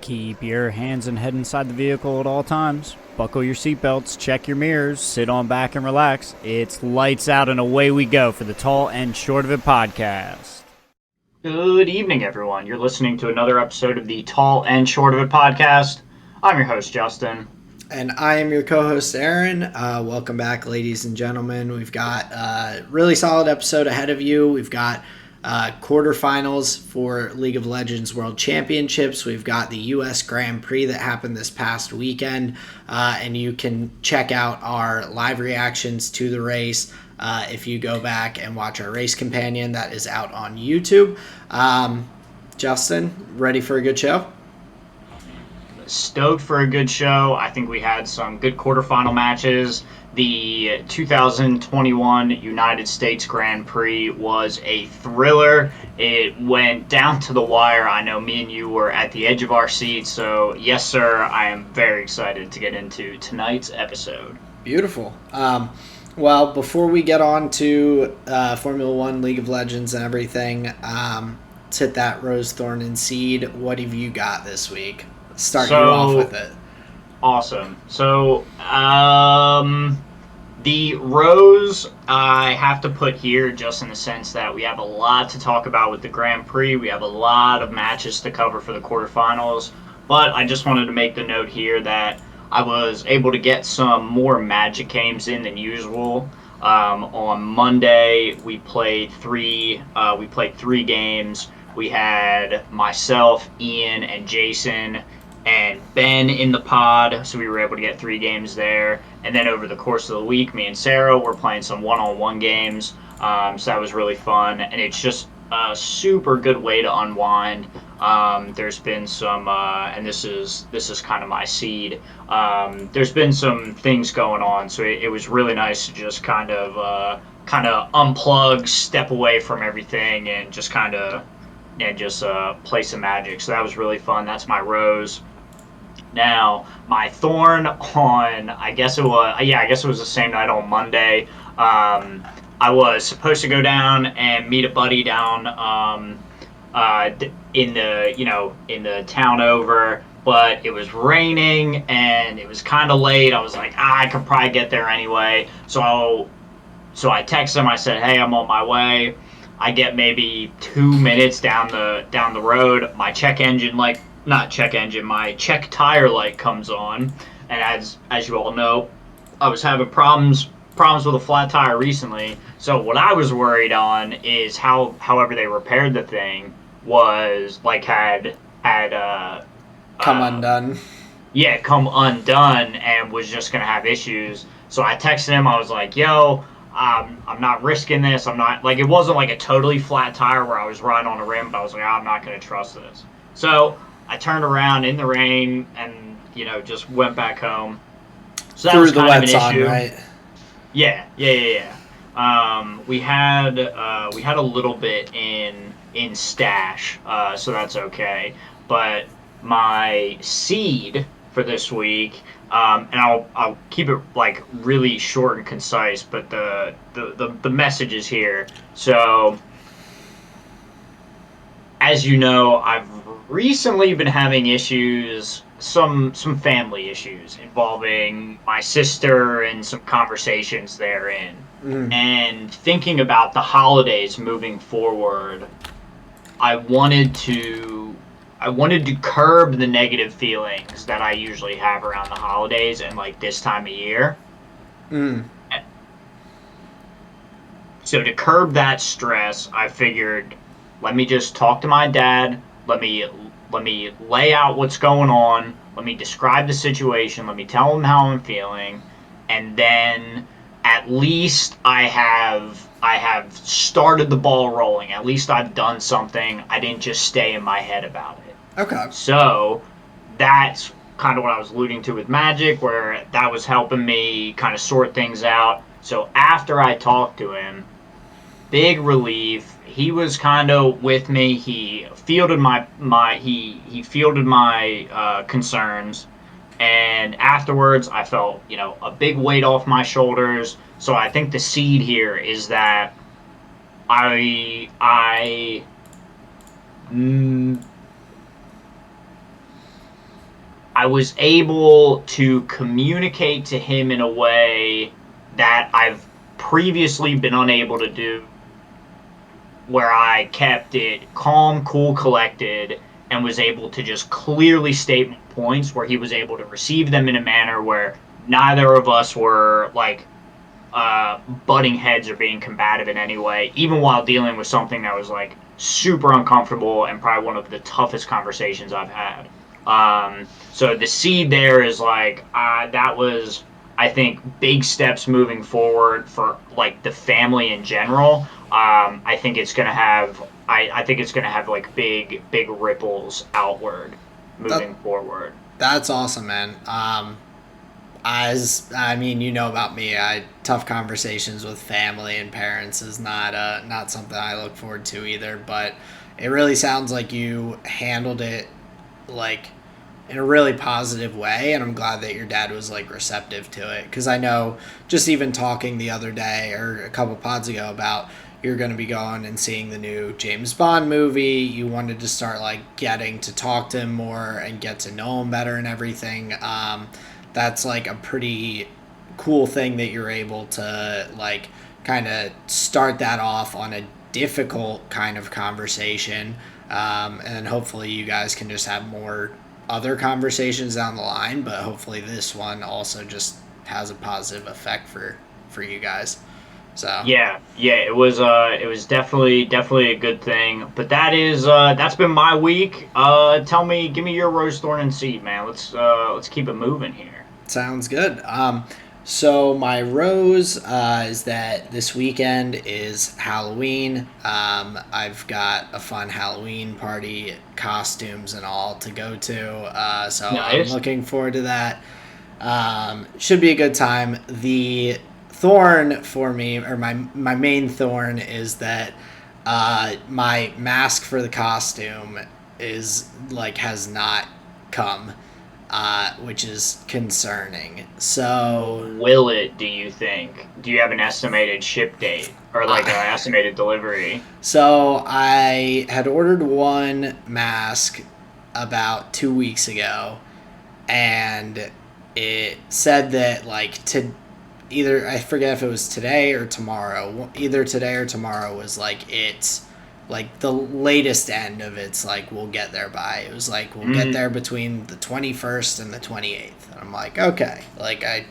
Keep your hands and head inside the vehicle at all times. Buckle your seatbelts, check your mirrors, sit on back and relax. It's lights out and away we go for the Tall and Short of It podcast. Good evening, everyone. You're listening to another episode of the Tall and Short of It podcast. I'm your host, Justin. And I am your co-host, Aaron. Welcome back, ladies and gentlemen. We've got a really solid episode ahead of you. We've got quarterfinals for League of Legends World Championships. We've got the US Grand Prix that happened this past weekend. And you can check out our live reactions to the race if you go back and watch our race companion that is out on YouTube. Justin, ready for a good show? Stoked for a good show. I think we had some good quarterfinal matches. The 2021 United States Grand Prix was a thriller. It went down to the wire. I know me and you were at the edge of our seats, so yes, sir, I am very excited to get into tonight's episode. Beautiful. Well, before we get on to Formula One, League of Legends, and everything, let's hit that Rose, Thorn, and Seed. What have you got this week? Start you off with it. Awesome. So, the Rose I have to put here just in the sense that we have a lot to talk about with the Grand Prix. We have a lot of matches to cover for the quarterfinals. But I just wanted to make the note here that I was able to get some more Magic games in than usual. On Monday, we played three games. We had myself, Ian, and Jason and Ben in the pod, so we were able to get 3 games there. And then over the course of the week, me and Sarah were playing some one-on-one games, so that was really fun. And it's just a super good way to unwind. There's been some, and this is kind of my seed. There's been some things going on, so it was really nice to just kind of unplug, step away from everything, and just play some Magic. So that was really fun. That's my Rose. Now, my Thorn on, I guess it was the same night on Monday. I was supposed to go down and meet a buddy down in the town over, but it was raining and it was kind of late. I was like, I could probably get there anyway. So I texted him. I said, hey, I'm on my way. I get maybe 2 minutes down the road. My my check tire light comes on, and as you all know, I was having problems with a flat tire recently. So what I was worried on is however they repaired the thing was like had come undone. Yeah, come undone, and was just gonna have issues. So I texted him. I was like, yo, I'm not risking this. I'm not, like, it wasn't like a totally flat tire where I was riding on a rim, but I was like, I'm not going to trust this. So I turned around in the rain and, just went back home. So that was kind of an issue. Right? Yeah. We had a little bit in stash, so that's okay. But my seed for this week, and I'll keep it like really short and concise, but the message is here. So, as you know, I've recently been having issues, some family issues involving my sister and some conversations therein. And thinking about the holidays moving forward, I wanted to curb the negative feelings that I usually have around the holidays and like this time of year. So to curb that stress, I figured, let me just talk to my dad. Let me lay out what's going on. Let me describe the situation. Let me tell him how I'm feeling, and then at least I have started the ball rolling. At least I've done something. I didn't just stay in my head about it. Okay. So that's kind of what I was alluding to with Magic, where that was helping me kind of sort things out. So after I talked to him, big relief. He was kind of with me. He fielded my concerns, and afterwards I felt a big weight off my shoulders. So I think the seed here is that I was able to communicate to him in a way that I've previously been unable to do, where I kept it calm, cool, collected, and was able to just clearly state my points, where he was able to receive them in a manner where neither of us were like butting heads or being combative in any way, even while dealing with something that was like super uncomfortable and probably one of the toughest conversations I've had. So the seed there is like that was, I think, big steps moving forward for like the family in general. I think it's gonna have I think it's gonna have like big ripples outward moving forward. That's awesome, man. As I mean, you know about me, tough conversations with family and parents is not something I look forward to either. But it really sounds like you handled it like in a really positive way, and I'm glad that your dad was like receptive to it, because I know just even talking the other day or a couple pods ago about you're going to be going and seeing the new James Bond movie. You wanted to start like getting to talk to him more and get to know him better and everything. That's like a pretty cool thing that you're able to like kind of start that off on a difficult kind of conversation. And hopefully you guys can just have more other conversations down the line, but hopefully this one also just has a positive effect for you guys. So Yeah, it was definitely a good thing. But that's been my week. Give me your rose, thorn, and seed, man. Let's keep it moving here. sounds good. So my rose is that this weekend is Halloween. I've got a fun Halloween party, costumes and all to go to. So Nice. I'm looking forward to that. Should be a good time. The thorn for me, or my main thorn, is that my mask for the costume has not come, which is concerning. So Will it, do you think? Do you have an estimated ship date or like an estimated delivery? So I had ordered one mask about 2 weeks ago, and it said that either, I forget if it was today or tomorrow. Either today or tomorrow was it's like the latest end of it's like we'll get there by. It was like we'll get there between the 21st and the 28th. And I'm like, okay, like I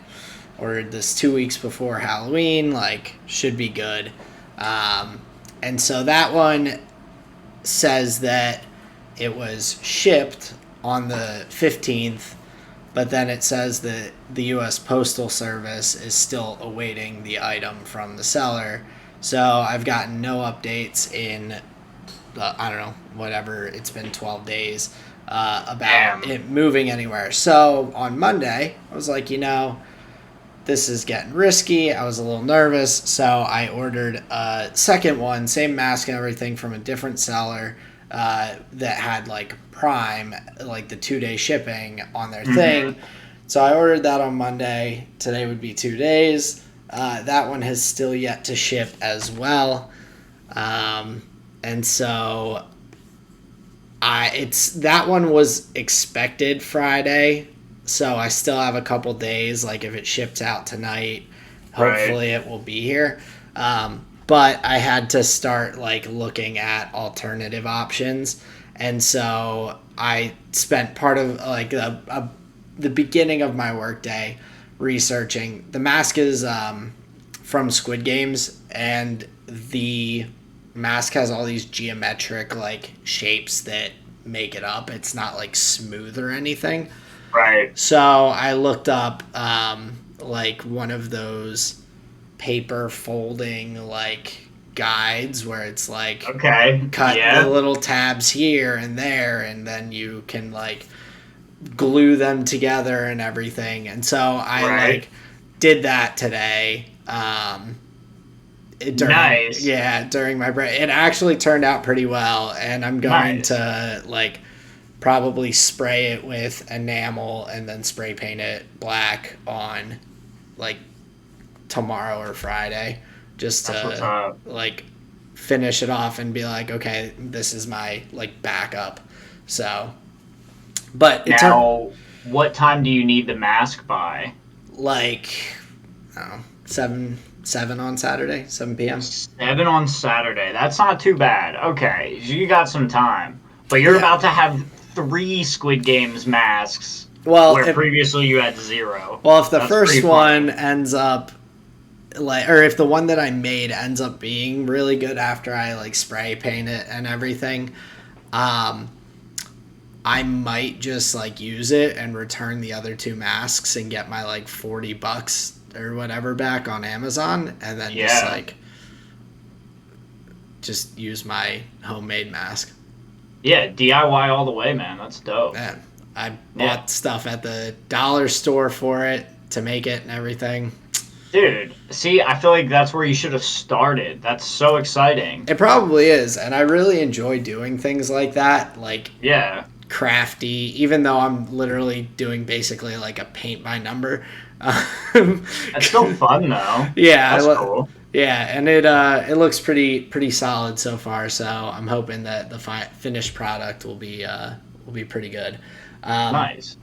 ordered this 2 weeks before Halloween, like should be good. And so that one says that it was shipped on the 15th, but then it says that the U.S. Postal Service is still awaiting the item from the seller. So I've gotten no updates in, I don't know, whatever, it's been 12 days about it moving anywhere. So on Monday, I was like, this is getting risky. I was a little nervous, so I ordered a second one, same mask and everything, from a different seller that had Prime, the 2-day shipping on their thing. So I ordered that on Monday. Today would be 2 days. That one has still yet to ship as well. And so that one was expected Friday. So I still have a couple days. If it ships out tonight, hopefully it will be here. But I had to start looking at alternative options. And so I spent part of the beginning of my workday researching. The mask is from Squid Games, and the mask has all these geometric shapes that make it up. It's not smooth or anything. Right. So I looked up one of those paper folding guides where it's okay, cut the little tabs here and there, and then you can glue them together and everything. And so I did that today. During my break. It actually turned out pretty well, and I'm going to probably spray it with enamel and then spray paint it black on tomorrow or Friday, just to finish it off and be okay, this is my backup. So, but What time do you need the mask by? Like, I don't know, 7 on Saturday, 7 p.m. 7 on Saturday. That's not too bad. Okay, you got some time. But you're Yeah. about to have 3 Squid Games masks, Well, where previously you had 0. if the That's first pretty funny. one ends up or if the one that I made ends up being really good after I like spray paint it and everything, um, I might just like use it and return the other 2 masks and get my like $40 or whatever back on Amazon, and then Yeah. just use my homemade mask. Yeah, DIY all the way, man. That's dope. Man, I Yeah. bought stuff at the dollar store for it to make it and everything. Dude, see, I feel like that's where you should have started. That's so exciting. It probably is, and I really enjoy doing things like that, like Yeah. crafty, even though I'm literally doing basically like a paint by number. That's still fun, though. Yeah, That's cool. yeah, and it looks pretty solid so far. So I'm hoping that the finished product will be pretty good. Nice.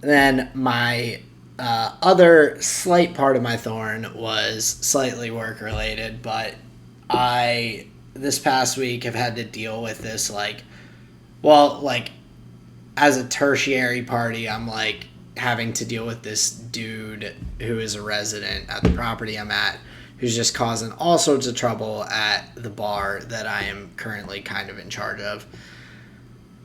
Then my other slight part of my thorn was slightly work related, but I this past week have had to deal with this like as a tertiary party, I'm like having to deal with this dude who is a resident at the property I'm at, who's just causing all sorts of trouble at the bar that I am currently kind of in charge of.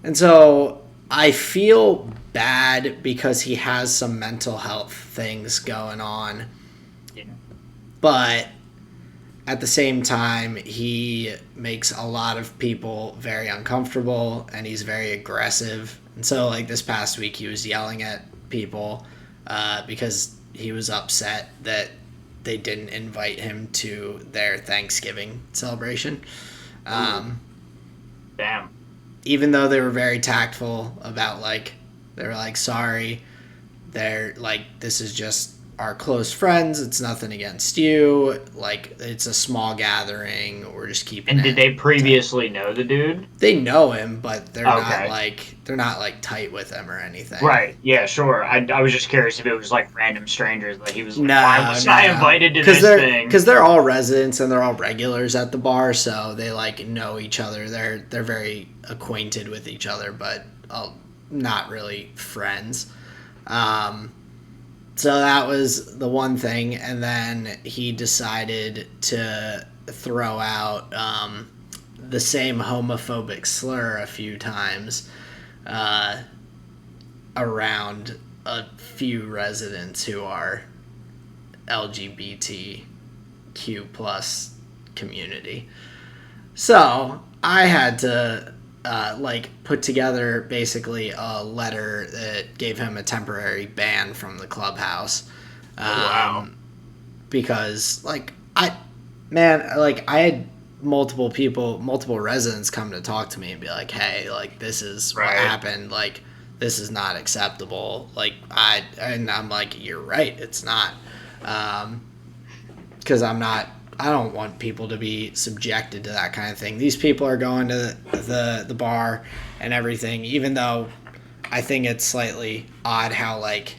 And so I feel bad because he has some mental health things going on. Yeah. But at the same time, he makes a lot of people very uncomfortable and he's very aggressive. And so, like, this past week, he was yelling at people because he was upset that they didn't invite him to their Thanksgiving celebration. Damn. Even though they were very tactful about, like, they were like, sorry, they're like, this is just our close friends. It's nothing against you. Like, it's a small gathering. We're just keeping And it. did they previously know the dude? They know him, but they're Okay. not like tight with him or anything. Right. Yeah, sure. I was just curious if it was like random strangers that he was like, No, why wasn't I invited to this thing? Because they're all residents and they're all regulars at the bar, so they like know each other. They're very acquainted with each other, but not really friends. So that was the one thing, and then he decided to throw out the same homophobic slur a few times around a few residents who are LGBTQ plus community. So I had to put together basically a letter that gave him a temporary ban from the clubhouse. Wow. Because I had multiple residents come to talk to me and be like, hey, like, this is what Right. happened. Like, this is not acceptable. And I'm like, you're right. It's not. Because I don't want people to be subjected to that kind of thing. These people are going to the bar and everything, even though I think it's slightly odd how, like,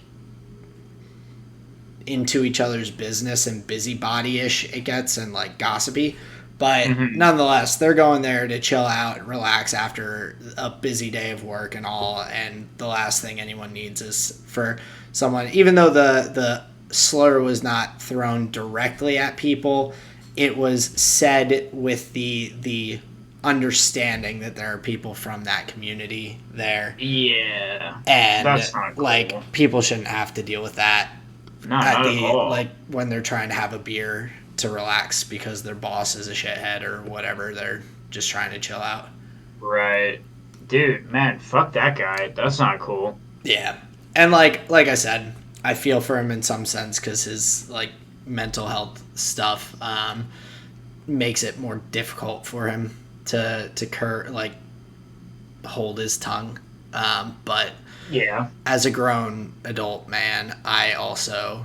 into each other's business and busybody-ish it gets and, like, gossipy. But nonetheless, they're going there to chill out and relax after a busy day of work and all. And the last thing anyone needs is for someone, even though the slur was not thrown directly at people, it was said with the understanding that there are people from that community there. Yeah. And That's not cool. like, people shouldn't have to deal with that No, not at all. like when they're trying to have a beer to relax because their boss is a shithead or whatever. They're just trying to chill out. Right. Dude, man, fuck that guy. That's not cool. Yeah. And like I said, I feel for him in some sense because his like mental health stuff makes it more difficult for him to hold his tongue. But Yeah. as a grown adult man, I also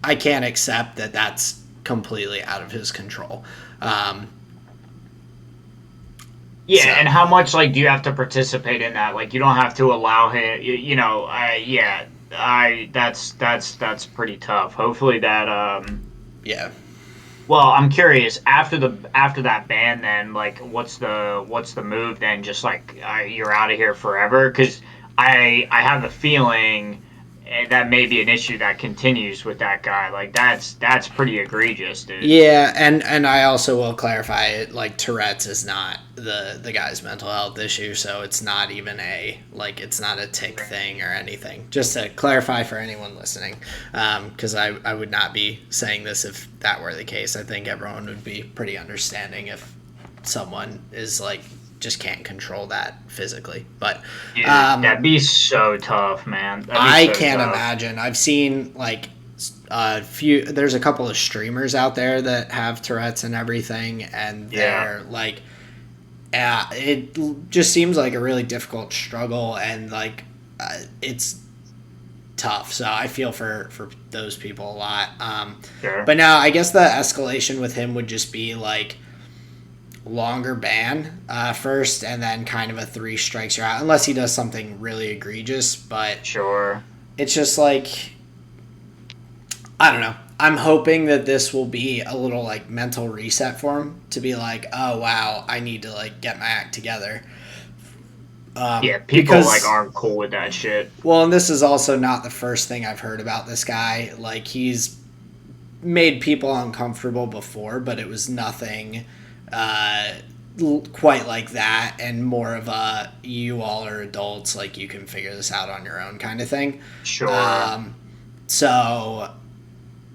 I can't accept that that's completely out of his control. Yeah, So and how much like do you have to participate in that? Like you don't have to allow him. I that's pretty tough. Hopefully that yeah. Well, I'm curious after that ban. Then, like, what's the move? Then, just like you're out of here forever. Because I have a feeling that may be an issue that continues with that guy. Like, that's pretty egregious, dude. Yeah, and I also will clarify it. Like Tourette's is not the guy's mental health issue, so it's not even it's not a tick thing or anything. Just to clarify for anyone listening, because I would not be saying this if that were the case. I think everyone would be pretty understanding if someone is like just can't control that physically. But Dude, that'd be so tough, man. That'd be I so can't tough. imagine. I've seen like a few. There's a couple of streamers out there that have Tourette's and everything, and Yeah. they're like, it just seems like a really difficult struggle, and like it's tough. So I feel for those people a lot. Sure. But now I guess the escalation with him would just be like longer ban first, and then kind of a 3 strikes you're out, unless he does something really egregious. But Sure. it's just like, I don't know. I'm hoping that this will be a little like mental reset for him to be like, oh wow, I need to like get my act together. Yeah, people Because like aren't cool with that shit. well, and this is also not the first thing I've heard about this guy. Like he's made people uncomfortable before, but it was nothing quite like that, and more of a you all are adults, like you can figure this out on your own kind of thing. Sure. So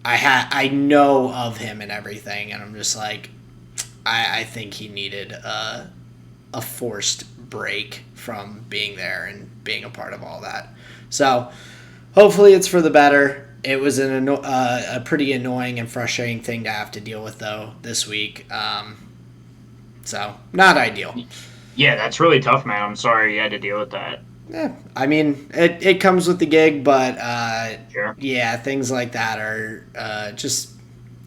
I know of him and everything, and I'm just like, I think he needed a forced break from being there and being a part of all that. So hopefully it's for the better. It was a pretty annoying and frustrating thing to have to deal with though this week. So not ideal. Yeah, that's really tough, man. I'm sorry you had to deal with that. Yeah, I mean, it comes with the gig, but Sure. yeah, things like that are just,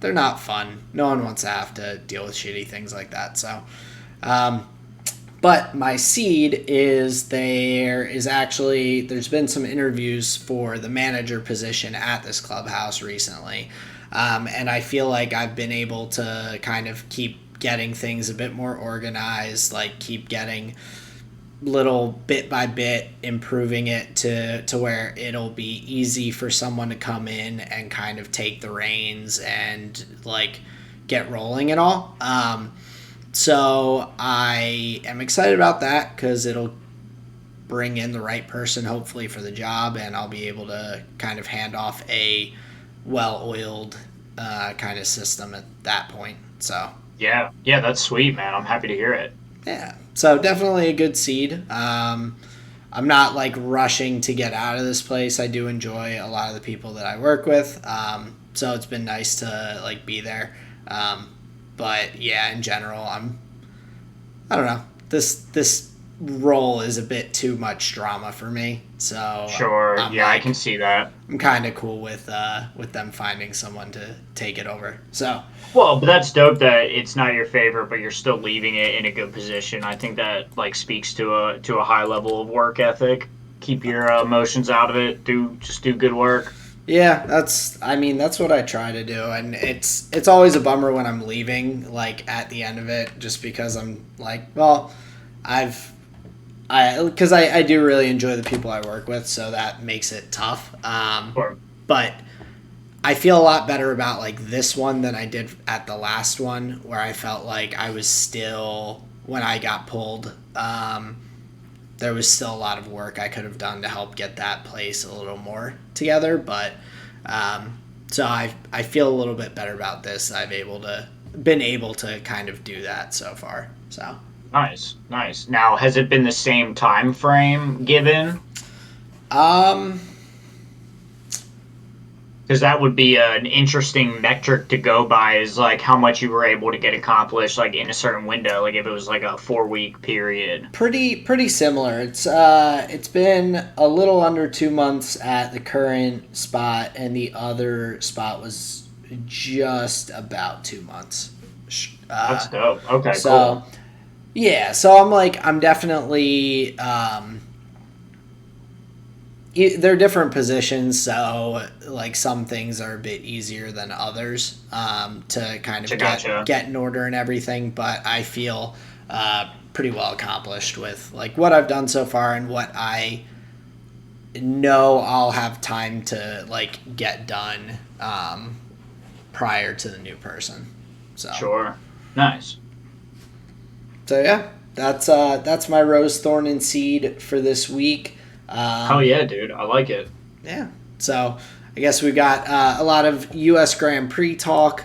they're not fun. No one wants to have to deal with shitty things like that. So, but my seed is there's been some interviews for the manager position at this clubhouse recently. And I feel like I've been able to kind of keep getting things a bit more organized, like keep getting little bit by bit improving it to where it'll be easy for someone to come in and kind of take the reins and like get rolling and all. So I am excited about that because it'll bring in the right person hopefully for the job, and I'll be able to kind of hand off a well-oiled kind of system at that point. So Yeah, that's sweet, man. I'm happy to hear it. yeah, so definitely a good seed. I'm not like rushing to get out of this place. I do enjoy a lot of the people that I work with, so it's been nice to like be there. But yeah, in general, I don't know. This role is a bit too much drama for me. So Sure. I'm Yeah, I like, can see that. I'm kind of cool with them finding someone to take it over. So Well, but that's dope that it's not your favorite, but you're still leaving it in a good position. I think that like speaks to a high level of work ethic. Keep your emotions out of it. Just do good work. yeah, that's what I try to do, and it's always a bummer when I'm leaving like at the end of it, just because I'm like, well, because I do really enjoy the people I work with, so that makes it tough. Or But I feel a lot better about like this one than I did at the last one, where I felt like I was still, when I got pulled, there was still a lot of work I could have done to help get that place a little more together. But so I feel a little bit better about this. Been able to kind of do that so far. So nice, nice. Now, has it been the same time frame given? um Because that would be an interesting metric to go by. Is like how much you were able to get accomplished, like in a certain window. Like if it was like a 4 week period. pretty similar. It's been a little under 2 months at the current spot, and the other spot was just about 2 months. That's dope. Okay, So cool. Yeah, so I'm definitely they're different positions, so like some things are a bit easier than others to kind of Gotcha. get in order and everything. But I feel pretty well accomplished with like what I've done so far and what I know I'll have time to like get done prior to the new person. So Sure. Nice. So yeah, that's my Rose, Thorn, and Seed for this week. Hell yeah, dude. I like it. Yeah. So I guess we've got a lot of U.S. Grand Prix talk.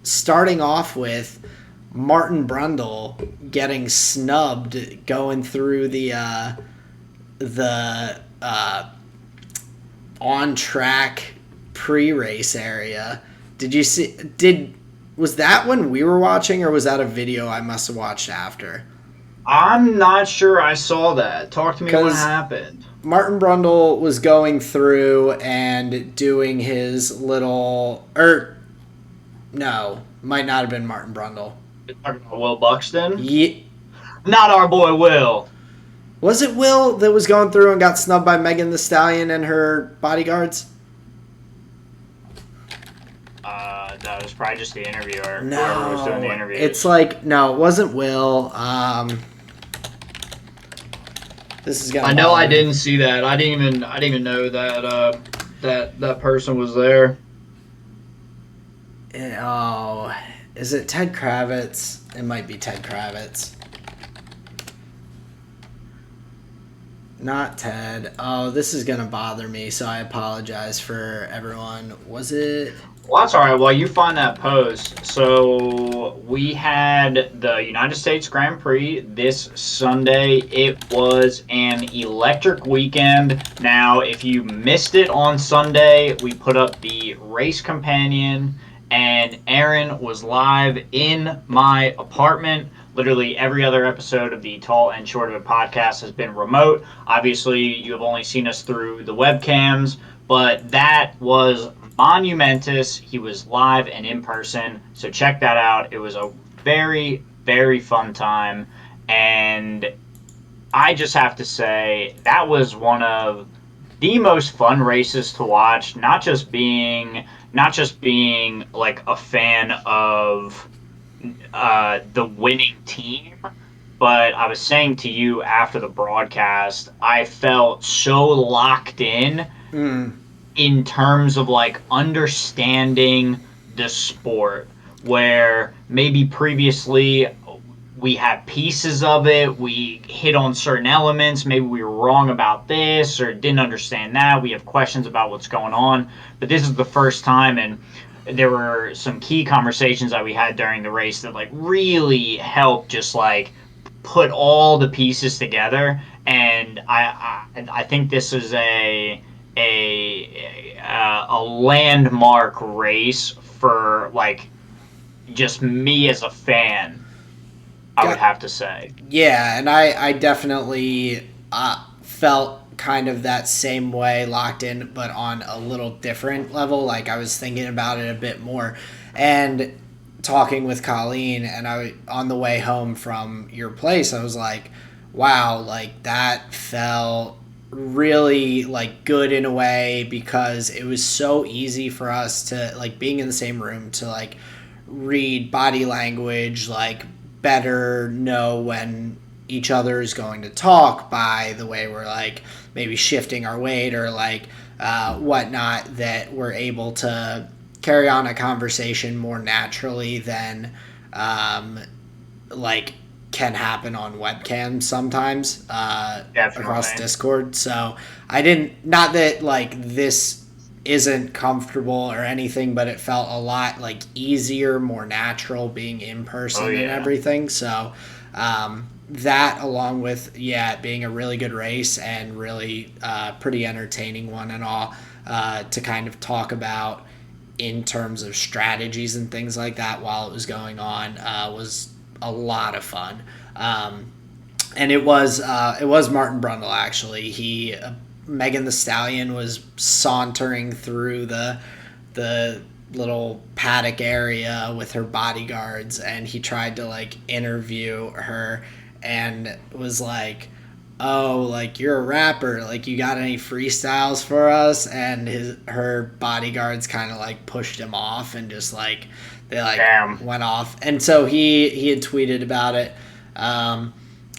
Starting off with Martin Brundle getting snubbed going through the on track pre-race area. Did you see? Was that when we were watching, or was that a video I must have watched after? I'm not sure I saw that. Talk to me what 'Cause happened. Martin Brundle was going through and doing his little, no, might not have been Martin Brundle. You're talking about Will Buxton? Yeah, Not our boy Will. was it Will that was going through and got snubbed by Megan Thee Stallion and her bodyguards? That was probably just the interviewer. No, Whoever was doing the interviews. it's like no, it wasn't Will. This is gonna. I know bother I me. didn't see that. I didn't even know that that person was there. Oh, is it Ted Kravitz? It might be Ted Kravitz. Not Ted. Oh, this is gonna bother me, so I apologize for everyone. Was it? Well, that's all right. While you find that post, so we had the United States Grand Prix this Sunday. It was an electric weekend. Now, if you missed it on Sunday, we put up the race companion, and Aaron was live in my apartment. Literally every other episode of the Tall and Short of It podcast has been remote. Obviously, you have only seen us through the webcams, but that was monumentous. He was live and in person, so check that out. It was a very, very fun time, and I just have to say that was one of the most fun races to watch. Not just being like a fan of the winning team, but I was saying to you after the broadcast, I felt so locked in terms of like understanding the sport, where maybe previously we had pieces of it, we hit on certain elements, maybe we were wrong about this or didn't understand that, we have questions about what's going on, but this is the first time, and there were some key conversations that we had during the race that like really helped just like put all the pieces together, and I think this is a landmark race for like just me as a fan, I would have to say. Yeah, and I definitely felt kind of that same way, locked in, but on a little different level. Like I was thinking about it a bit more, and talking with Colleen, and on the way home from your place, I was like, wow, like that felt really like good in a way, because it was so easy for us to like being in the same room to like read body language, like better know when each other is going to talk by the way we're like maybe shifting our weight or like whatnot, that we're able to carry on a conversation more naturally than like can happen on webcam sometimes across Discord. So I didn't, not that like this isn't comfortable or anything, but it felt a lot like easier, more natural being in person and everything. So that, along with it being a really good race and really pretty entertaining one and all, to kind of talk about in terms of strategies and things like that while it was going on, was a lot of fun. And it was Martin Brundle, actually. Megan Thee Stallion was sauntering through the little paddock area with her bodyguards, and he tried to like interview her and was like, oh, like, you're a rapper, like, you got any freestyles for us? And her bodyguards kind of like pushed him off, and just like they like went off. And so he had tweeted about it.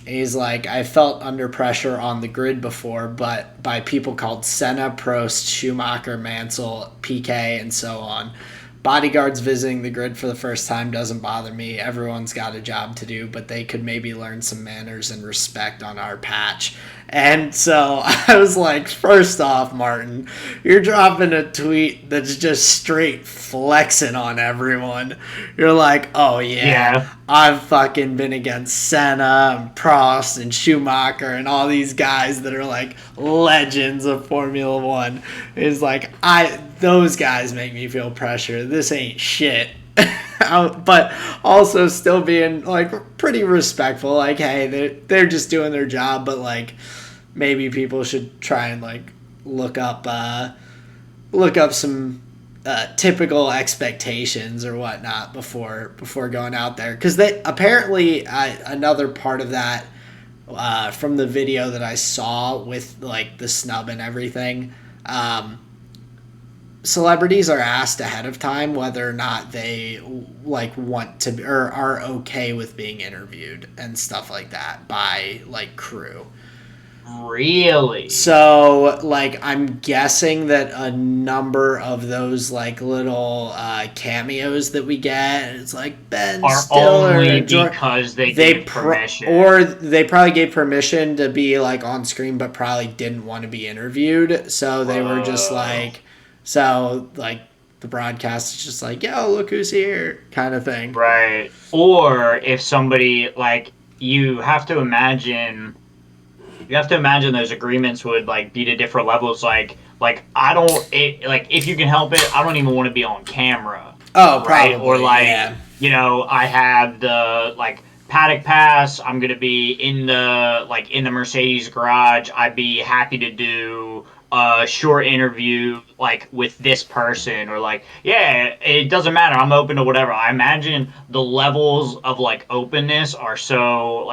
He's like, I felt under pressure on the grid before, but by people called Senna, Prost, Schumacher, Mansell, PK, and so on. Bodyguards visiting the grid for the first time doesn't bother me. Everyone's got a job to do, but they could maybe learn some manners and respect on our patch. And so I was like, first off, Martin, you're dropping a tweet that's just straight flexing on everyone. You're like, oh yeah. I've fucking been against Senna and Prost and Schumacher and all these guys that are like legends of Formula One. It's like, those guys make me feel pressure. This ain't shit. But also still being like pretty respectful. Like, hey, they're just doing their job, but like maybe people should try and like look up some typical expectations or whatnot before going out there, because they apparently another part of that from the video that I saw with like the snub and everything, celebrities are asked ahead of time whether or not they like want to or are okay with being interviewed and stuff like that by like crew. Really? So, like, I'm guessing that a number of those, like, little cameos that we get, it's like Ben Stiller, only because they gave permission. Or they probably gave permission to be, like, on screen, but probably didn't want to be interviewed. So they were just like, the broadcast is just like, yo, look who's here, kind of thing. Right. Or if somebody, like, you have to imagine those agreements would like be to different levels. Like if you can help it, I don't even want to be on camera. Oh, probably. Right? Or like, I have the like paddock pass. I'm gonna be in the Mercedes garage. I'd be happy to do a short interview like with this person, or like, yeah, it doesn't matter, I'm open to whatever. I imagine the levels of like openness are so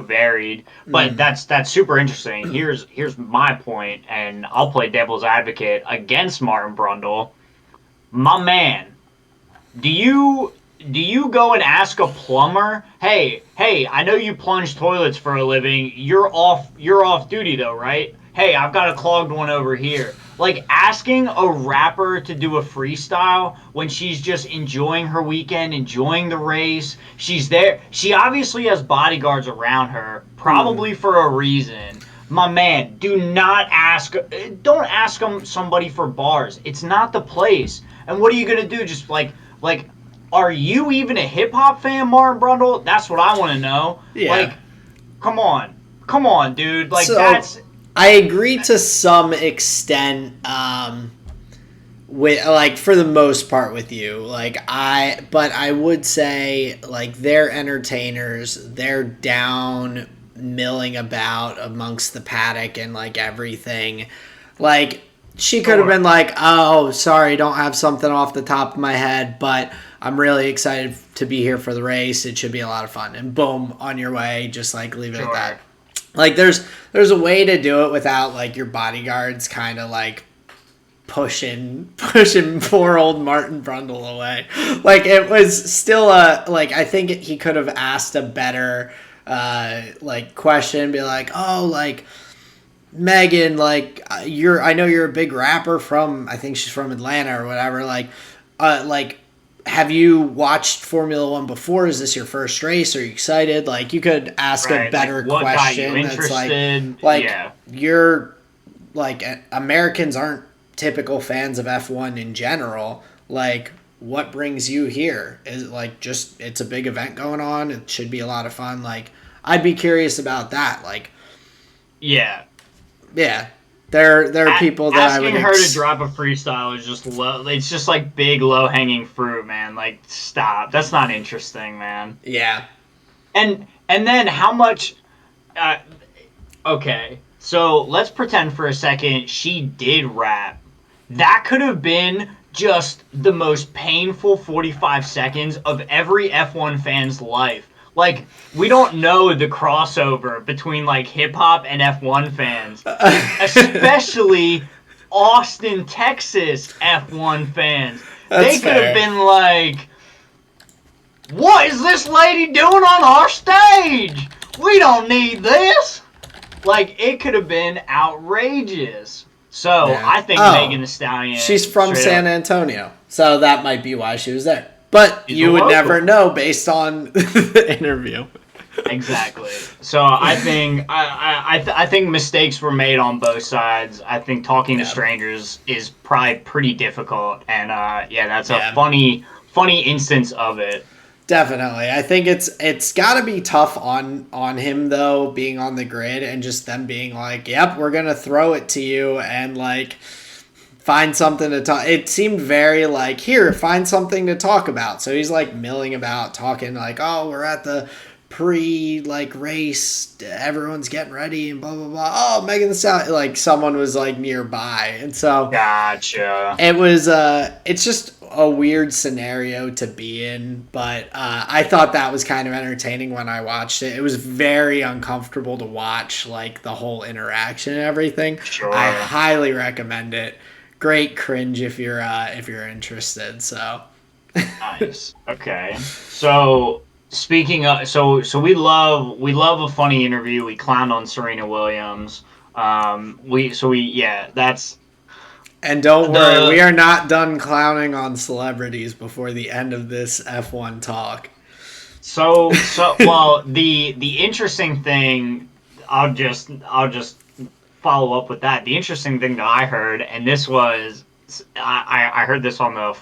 varied, but that's super interesting. Here's my point, and I'll play devil's advocate against Martin Brundle. My man, do you go and ask a plumber, hey, I know you plunge toilets for a living, you're off duty though, right? Hey, I've got a clogged one over here. Like, asking a rapper to do a freestyle when she's just enjoying her weekend, enjoying the race. She's there. She obviously has bodyguards around her, probably for a reason. My man, don't ask somebody for bars. It's not the place. And what are you going to do? Just like, are you even a hip-hop fan, Martin Brundle? That's what I want to know. Yeah. Like, come on, dude. Like, that's... I agree to some extent, with like for the most part with you. But I would say like they're entertainers. They're down milling about amongst the paddock and like everything. Like she could have been like, "Oh, sorry, don't have something off the top of my head, but I'm really excited to be here for the race. It should be a lot of fun." And boom, on your way. Just like leave it at that. Like there's a way to do it without like your bodyguards kind of like pushing poor old Martin Brundle away. Like it was still I think he could have asked a better like question, be like, oh, like Megan, like I know you're a big rapper from, I think she's from Atlanta or whatever, like have you watched Formula One before? Is this your first race? Are you excited? Like, you could ask a better what question. Got you interested? You're like, Americans aren't typical fans of F1 in general. Like, what brings you here? Is it like just it's a big event going on? It should be a lot of fun. Like, I'd be curious about that. Like, yeah. There are people that I would... Asking her to drop a freestyle is just low. It's just like big low-hanging fruit, man. Like, stop. That's not interesting, man. Yeah. And then how much... okay, so let's pretend for a second she did rap. That could have been just the most painful 45 seconds of every F1 fan's life. Like, we don't know the crossover between, like, hip-hop and F1 fans. Especially Austin, Texas F1 fans. They could have been like, what is this lady doing on our stage? We don't need this. Like, it could have been outrageous. So, Yeah. I think Megan Thee Stallion... She's from San Antonio, so that might be why she was there. But you would never know based on the interview. Exactly. So I think I think mistakes were made on both sides. I think talking to strangers is probably pretty difficult, and that's a funny instance of it. Definitely. I think it's got to be tough on him though, being on the grid and just them being like, "Yep, we're gonna throw it to you," and like find something to talk. It seemed very like, here, find something to talk about. So he's like milling about, talking like, oh, we're at the like race, everyone's getting ready and blah blah blah. Oh, Megan Thee Stallion, like someone was like nearby, and so gotcha. It was it's just a weird scenario to be in, but I thought that was kind of entertaining when I watched it. It was very uncomfortable to watch, like the whole interaction and everything. Sure. I highly recommend it. Great cringe if you're interested. So nice. Okay. So speaking of, so we love a funny interview. We clowned on Serena Williams. That's. And don't worry, we are not done clowning on celebrities before the end of this F1 talk. So well, the interesting thing, I'll just follow up with that. The interesting thing that I heard, and this was, I heard this on the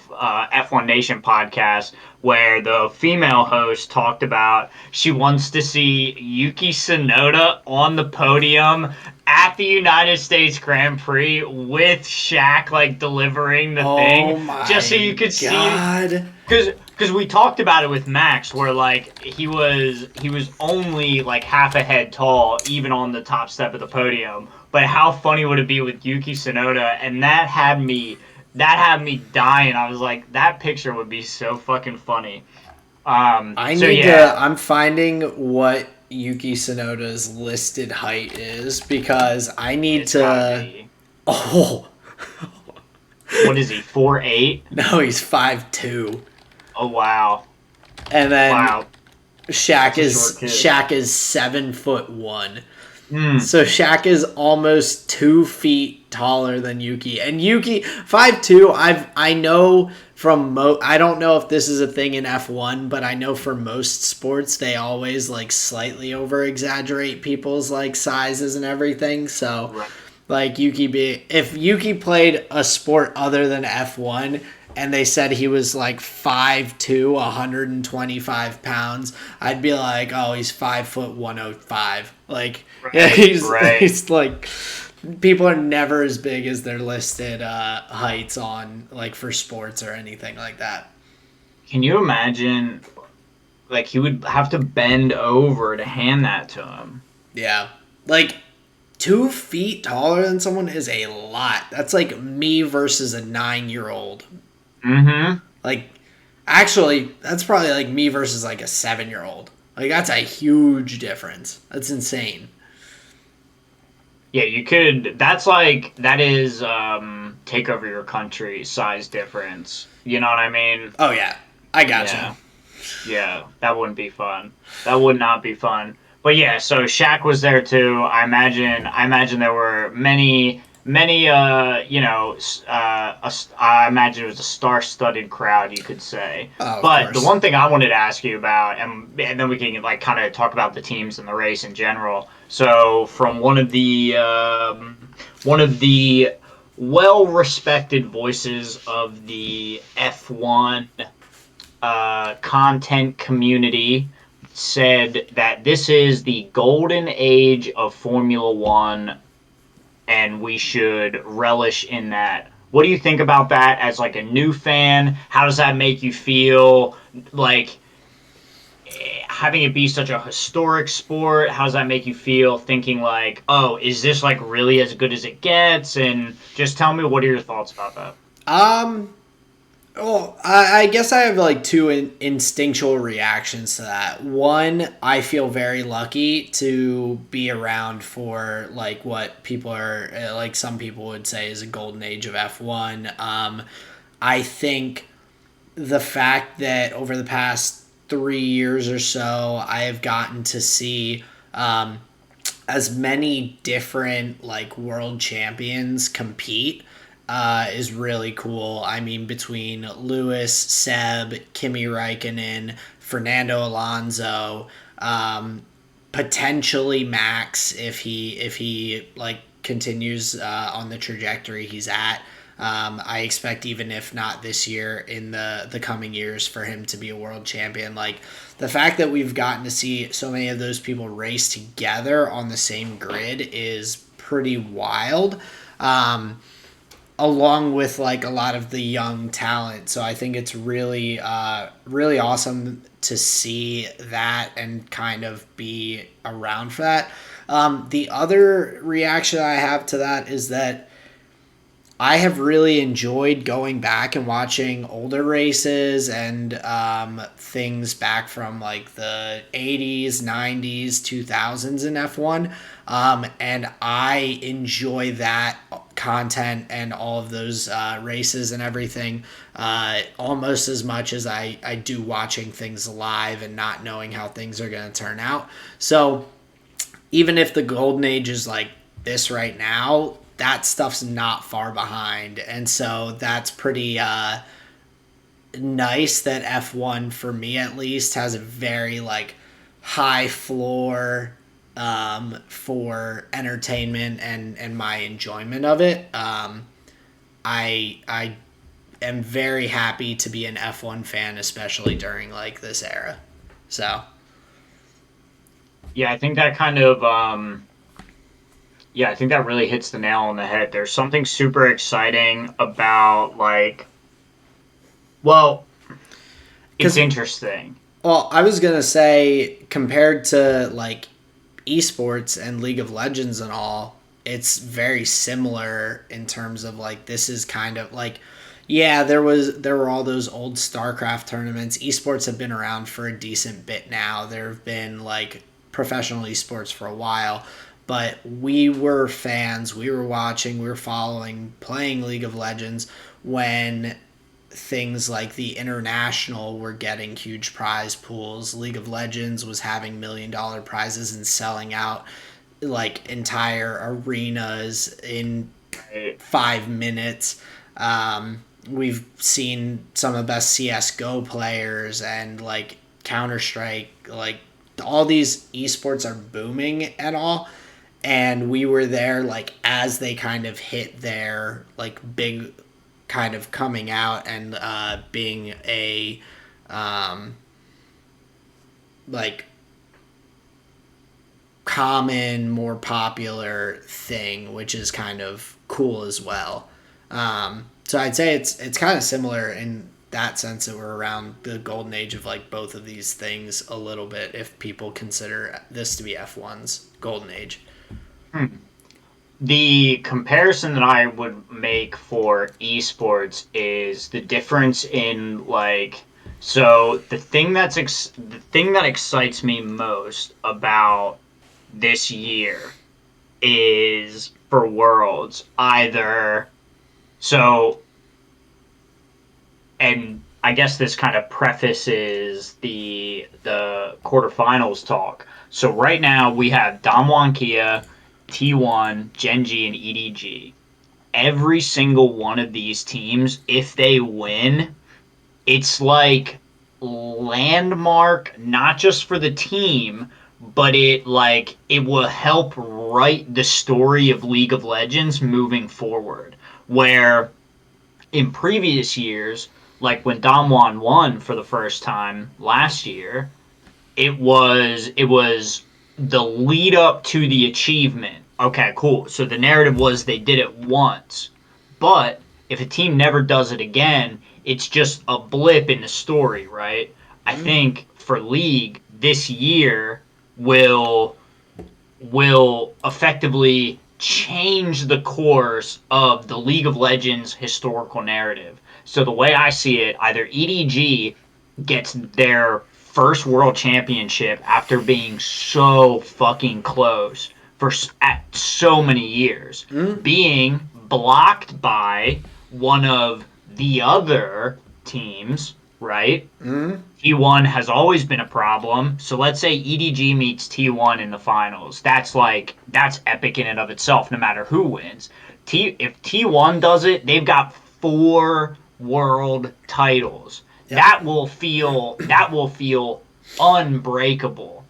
F1 Nation podcast, where the female host talked about she wants to see Yuki Tsunoda on the podium at the United States Grand Prix with Shaq like delivering the thing, just so you could see. Because we talked about it with Max, where like he was only like half a head tall, even on the top step of the podium. But how funny would it be with Yuki Tsunoda? And that had me dying. I was like, that picture would be so fucking funny. I'm finding what Yuki Tsunoda's listed height is, because I need to. Oh. What is he? 4'8"? No, he's 5'2". Oh wow. And then Shaq is 7'1". So Shaq is almost 2 feet taller than Yuki, and Yuki 5'2". I know from I don't know if this is a thing in F1, but I know for most sports they always like slightly over exaggerate people's like sizes and everything. So like if Yuki played a sport other than F1 and they said he was like 5'2", 125 pounds, I'd be like, oh, he's 5'105". Like, he's like, people are never as big as their listed heights on like for sports or anything like that. Can you imagine? Like, he would have to bend over to hand that to him. Yeah, like 2 feet taller than someone is a lot. That's like me versus a 9-year-old. Mm-hmm. Like, actually, that's probably like me versus like a 7-year-old. Like, that's a huge difference. That's insane. Yeah, you could. That is take over your country size difference. You know what I mean? Oh yeah, I gotcha. Yeah, that wouldn't be fun. That would not be fun. But yeah, so Shaq was there too. I imagine there were many. I imagine it was a star-studded crowd, you could say. But the one thing I wanted to ask you about, and then we can like kind of talk about the teams and the race in general. So, from one of the well-respected voices of the F1 content community, said that this is the golden age of Formula One, and we should relish in that. What do you think about that as like a new fan? How does that make you feel? Like, having it be such a historic sport, how does that make you feel thinking like, oh, is this like really as good as it gets? And just tell me, what are your thoughts about that? Oh, I guess I have like two instinctual reactions to that. One, I feel very lucky to be around for like what people are like some people would say is a golden age of F1. I think the fact that over the past 3 years or so, I have gotten to see as many different like world champions compete is really cool. I mean, between Lewis, Seb, Kimi Räikkönen, Fernando Alonso, potentially Max if he like continues on the trajectory he's at. I expect even if not this year, in the coming years, for him to be a world champion. Like the fact that we've gotten to see so many of those people race together on the same grid is pretty wild. Along with like a lot of the young talent, so I think it's really, really awesome to see that and kind of be around for that. The other reaction I have to that is that I have really enjoyed going back and watching older races and things back from like the 80s, 90s, 2000s in F1. And I enjoy that content and all of those races and everything almost as much as I do watching things live and not knowing how things are going to turn out. So even if the golden age is like this right now, that stuff's not far behind. And so that's pretty nice that F1, for me at least, has a very like high floor for entertainment and my enjoyment of it. I am very happy to be an F1 fan, especially during like this era. So Yeah, I think that kind of yeah, I think that really hits the nail on the head. There's something super exciting about like, well, it's because interesting. well, I was gonna say compared to like esports and League of Legends and all, it's very similar in terms of like this is kind of like yeah, there were all those old StarCraft tournaments. Esports have been around for a decent bit now. There have been like professional esports for a while, but we were fans. We were watching, we were following, playing League of Legends when things like the international were getting huge prize pools. League of Legends was having $1 million prizes and selling out like entire arenas in Right? 5 minutes. We've seen some of the best CS:GO players and like Counter Strike, like all these esports are booming and all. And we were there like as they kind of hit their like big kind of coming out and being a like common, more popular thing, which is kind of cool as well. So I'd say it's kind of similar in that sense that we're around the golden age of like both of these things a little bit if people consider this to be F1's golden age. Hmm. The comparison that I would make for esports is the difference in like, so the thing that excites me most about this year is for Worlds either, so, and I guess this kind of prefaces the quarterfinals talk. So right now we have Damwon Kia, T1, Genji, and EDG. Every single one of these teams, if they win, it's like landmark, not just for the team, but it will help write the story of League of Legends moving forward. Where in previous years, like when Damwon won for the first time last year, it was the lead up to the achievement. Okay, cool. So the narrative was they did it once. But if a team never does it again, it's just a blip in the story, right? I think for League this year will will effectively change the course of the League of Legends historical narrative. So the way I see it, either EDG gets their first world championship after being so fucking close for at so many years, being blocked by one of the other teams, right? T1 has always been a problem. So let's say EDG meets T1 in the finals. That's epic in and of itself, no matter who wins. If T1 does it, they've got 4 world titles. Yep. That will feel unbreakable.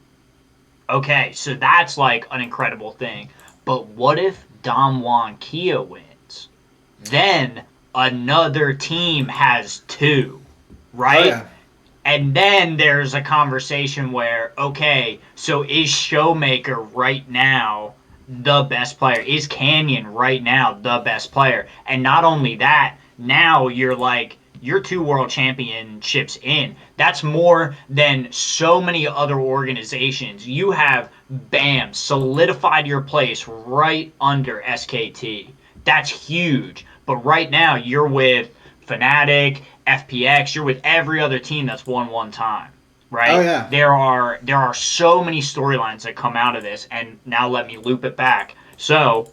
Okay, so that's like an incredible thing. But what if Damwon Kia wins? Then another team has 2, right? Oh, yeah. And then there's a conversation where, okay, so is Showmaker right now the best player? Is Canyon right now the best player? And not only that, now you're 2 world championships in. That's more than so many other organizations. You have, bam, solidified your place right under SKT. That's huge. But right now, you're with Fnatic, FPX, you're with every other team that's won one time, right? Oh, yeah. There are so many storylines that come out of this, and now let me loop it back. So,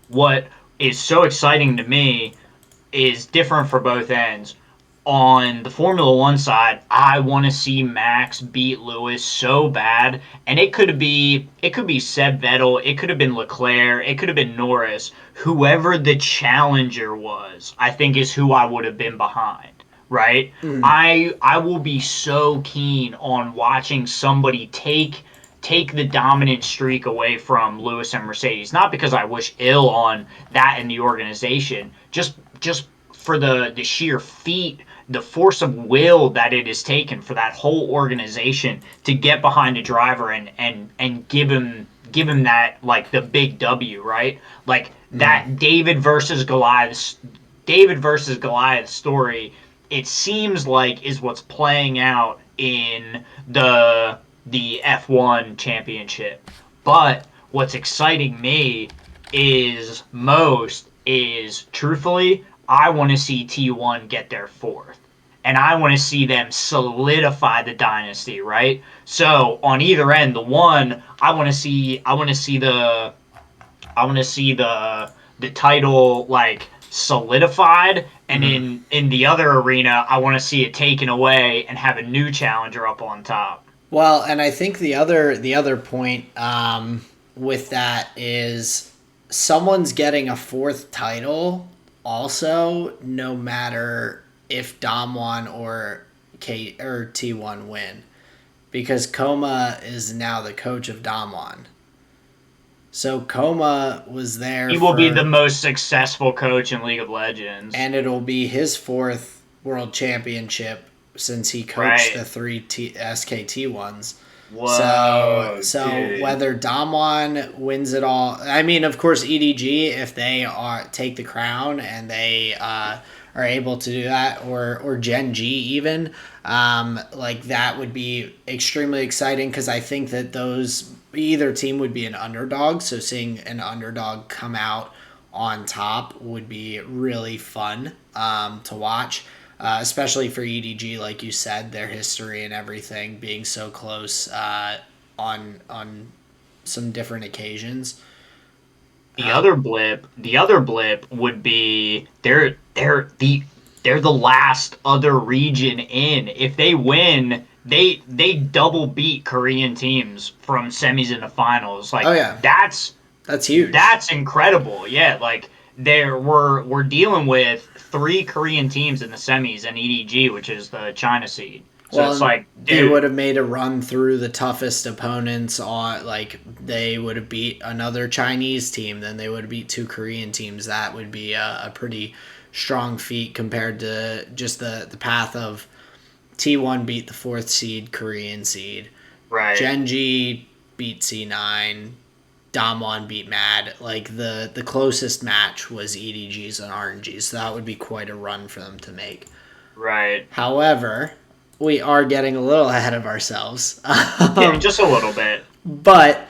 what is so exciting to me is different for both ends. On the Formula One side, I want to see Max beat Lewis so bad, and it could be Seb Vettel, it could have been Leclerc, it could have been Norris. Whoever the challenger was, I think is who I would have been behind, right? I will be so keen on watching somebody take the dominant streak away from Lewis and Mercedes. Not because I wish ill on that in the organization, just for the sheer feat, the force of will that it has taken for that whole organization to get behind a driver and give him that, like, the big W, right? Like that David versus Goliath story, it seems like is what's playing out in the F1 championship. But what's exciting me is truthfully, I want to see T1 get their 4th. And I want to see them solidify the dynasty, right? So on either end, the one I want to see the title, like, solidified, and in the other arena, I want to see it taken away and have a new challenger up on top. Well, and I think the other point with that is someone's getting a 4th title also, no matter if Damwon or T1 win, because Koma is now the coach of Damwon. So Koma was there. He will be the most successful coach in League of Legends, and it'll be his 4th world championship since he coached the 3 SKT ones. Whoa, so dude. Whether Damwon wins it all, I mean, of course, EDG, if they take the crown and they are able to do that, or Gen G even, like, that would be extremely exciting, because I think that either team would be an underdog. So seeing an underdog come out on top would be really fun to watch. Especially for EDG, like you said, their history and everything being so close on some different occasions. The other blip would be they're the last other region in. If they win, they double beat Korean teams from semis into finals. Like, oh yeah, that's huge. That's incredible. Yeah, like we're dealing with 3 Korean teams in the semis and EDG, which is the China seed. So it's like, dude, they would have made a run through the toughest opponents. They would have beat another Chinese team, then they would have beat 2 Korean teams. That would be a pretty strong feat compared to just the path of T1 beat the 4th seed Korean seed. Right. Gen G beat C9. Damwon beat Mad. Like, the closest match was EDG's and RNG's, so that would be quite a run for them to make. Right. However, we are getting a little ahead of ourselves. Yeah, just a little bit. But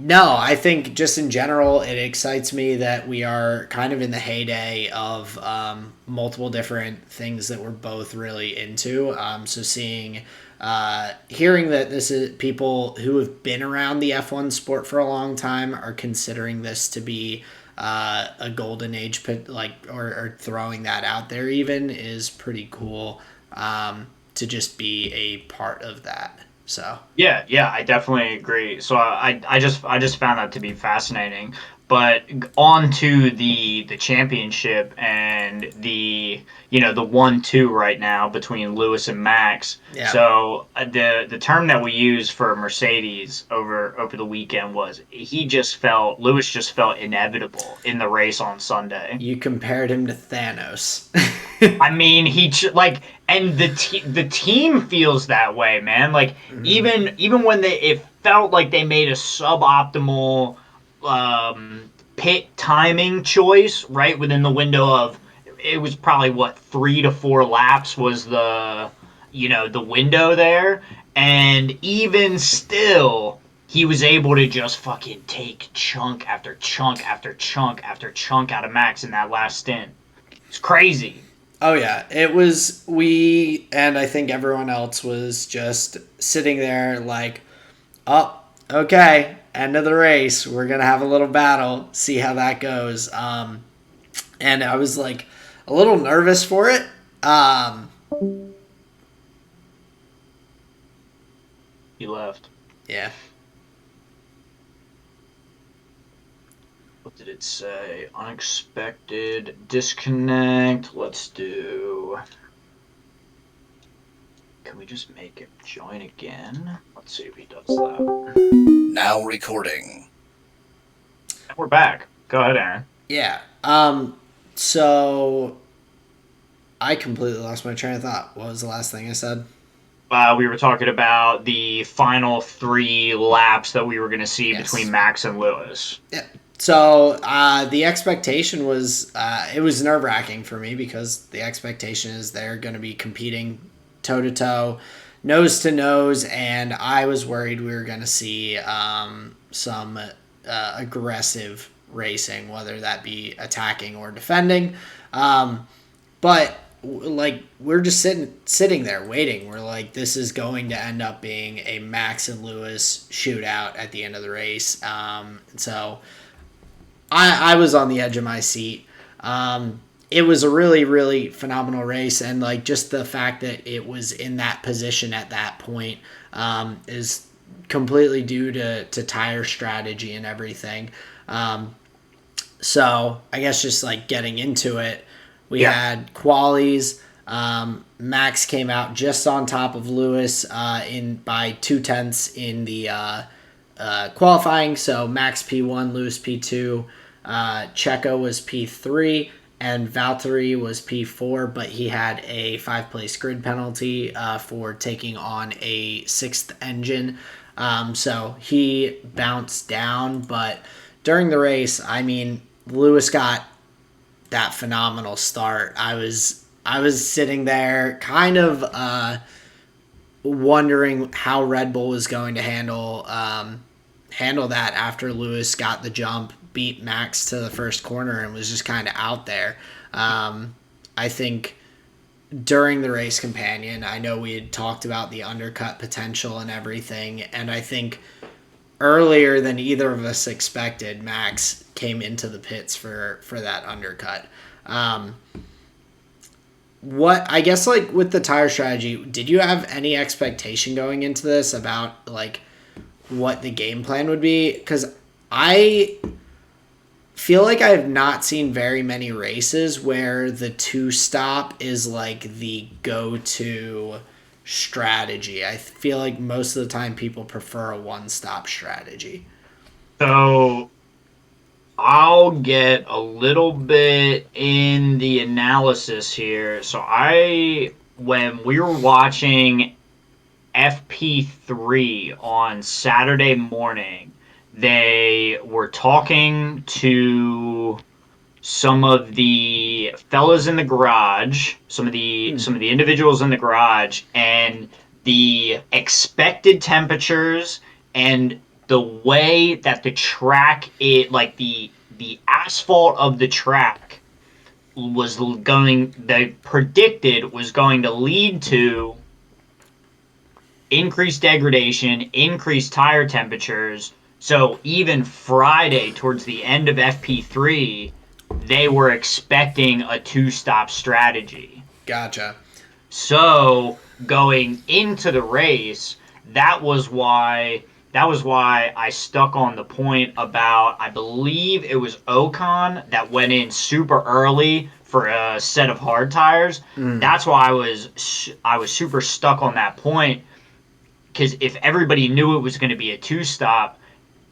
No, I think just in general, it excites me that we are kind of in the heyday of multiple different things that we're both really into. So hearing that this is people who have been around the F1 sport for a long time are considering this to be a golden age, or throwing that out there even is pretty cool to just be a part of that. So. Yeah, I definitely agree. So I just found that to be fascinating. But on to the championship and the 1-2 right now between Lewis and Max. Yeah. So the term that we used for Mercedes over the weekend was Lewis just felt inevitable in the race on Sunday. You compared him to Thanos. I mean, and the team feels that way, man. Like even when it felt like they made a suboptimal pit timing choice right within the window of, it was probably what, 3 to 4 laps was the window there, and even still he was able to just fucking take chunk after chunk after chunk after chunk out of Max in that last stint. It's crazy. Oh yeah, it was. We and I think everyone else was just sitting there like, oh, okay, end of the race. We're gonna have a little battle, see how that goes. And I was like a little nervous for it. He left. Yeah. What did it say? Unexpected disconnect. Let's do. Can we just make it join again? Let's see if he does that. Now recording. We're back. Go ahead, Aaron. Yeah. So I completely lost my train of thought. What was the last thing I said? We were talking about the final 3 laps that we were going to see between Max and Lewis. Yeah. So the expectation was, it was nerve-wracking for me because the expectation is they're going to be competing toe-to-toe, nose-to-nose, and I was worried we were going to see some aggressive racing, whether that be attacking or defending. But we're just sitting there waiting. We're like, this is going to end up being a Max and Lewis shootout at the end of the race. So I was on the edge of my seat. It was a really, really phenomenal race, and just the fact that it was in that position at that point is completely due to tire strategy and everything. So I guess just getting into it, we had qualies. Max came out just on top of Lewis by 0.2 in the qualifying. So Max P1, Lewis P2, Checo was P3, and Valtteri was P4, but he had a 5-place grid penalty for taking on a 6th engine. So he bounced down, but during the race, I mean, Lewis got that phenomenal start. I was sitting there kind of wondering how Red Bull was going to handle that after Lewis got the jump, beat Max to the first corner, and was just kind of out there. I think during the race companion, I know we had talked about the undercut potential and everything, and I think earlier than either of us expected, Max came into the pits for that undercut. What I guess with the tire strategy, did you have any expectation going into this about what the game plan would be? Because I feel like I have not seen very many races where the 2-stop is the go-to strategy. I feel like most of the time people prefer a 1-stop strategy. So I'll get a little bit in the analysis here. So when we were watching FP3 on Saturday morning, they were talking to some of the fellas in the garage, some of the individuals in the garage, and the expected temperatures and the way that the track, the asphalt of the track they predicted was going to lead to increased degradation, increased tire temperatures. So even Friday, towards the end of FP3, they were expecting a two-stop strategy. Gotcha. So going into the race, that was why I stuck on the point about, I believe it was Ocon that went in super early for a set of hard tires. That's why I was super stuck on that point, because if everybody knew it was going to be a two-stop,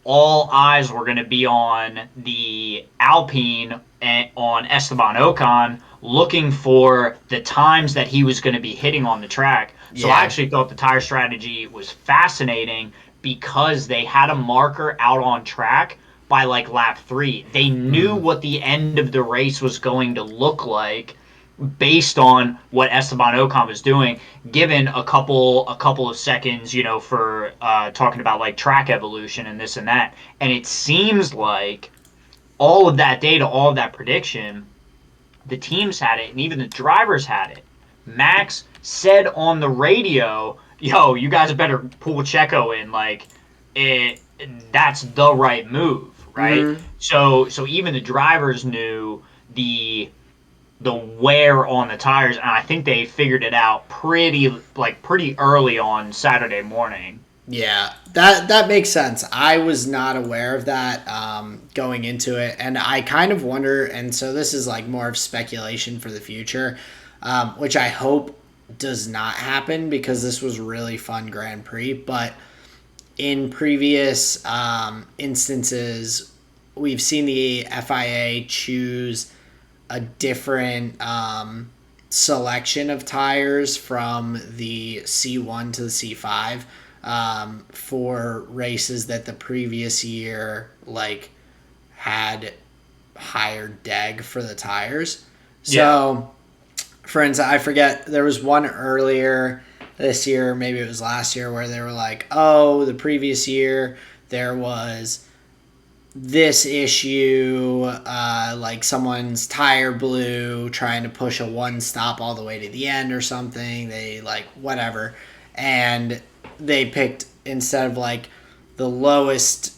all eyes were going to be on the Alpine and on Esteban Ocon, looking for the times that he was going to be hitting on the track. So I actually thought the tire strategy was fascinating because they had a marker out on track by like lap 3. They knew what the end of the race was going to look like based on what Esteban Ocon was doing, given a couple of seconds, for talking about like track evolution and this and that. And it seems like all of that data, all of that prediction, the teams had it, and even the drivers had it. Max said on the radio, "Yo, you guys better pull Checo in. Like, that's the right move, right?" So even the drivers knew the wear on the tires, and I think they figured it out pretty early on Saturday morning. Yeah, that makes sense. I was not aware of that going into it, and I kind of wonder, and so this is like more of speculation for the future, which I hope does not happen because this was really fun Grand Prix, but in previous instances, we've seen the FIA choose a different selection of tires from the C1 to the C5 for races that the previous year like had higher deg for the tires. So, for instance, I forget, there was one earlier this year, maybe it was last year, where they were like, oh, the previous year there was this issue, like someone's tire blew trying to push a one stop all the way to the end or something. They like whatever, and they picked, instead of like the lowest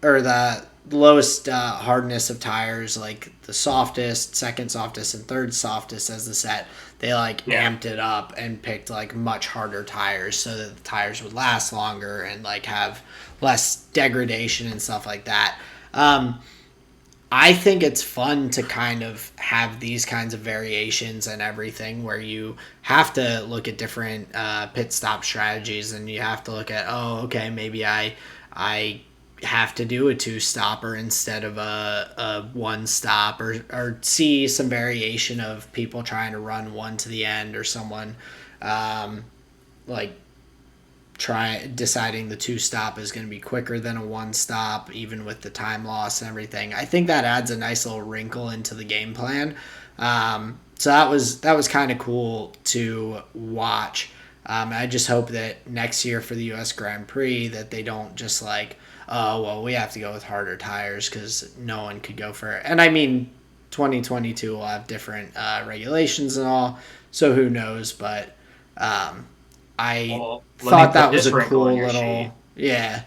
hardness of tires, like the softest, second softest, and third softest as the set, they like amped it up and picked like much harder tires so that the tires would last longer and like have less degradation and stuff like that. I think it's fun to kind of have these kinds of variations and everything where you have to look at different pit stop strategies, and you have to look at, oh, okay, maybe I have to do a two-stopper instead of a one-stop, or see some variation of people trying to run one to the end, or someone deciding the two-stop is going to be quicker than a one-stop, even with the time loss and everything. I think that adds a nice little wrinkle into the game plan. So that was kind of cool to watch. I just hope that next year for the U.S. Grand Prix that they don't just like, oh, well, we have to go with harder tires because no one could go for it. And I mean, 2022 will have different regulations and all, so who knows, but I thought that was a cool little... Yeah.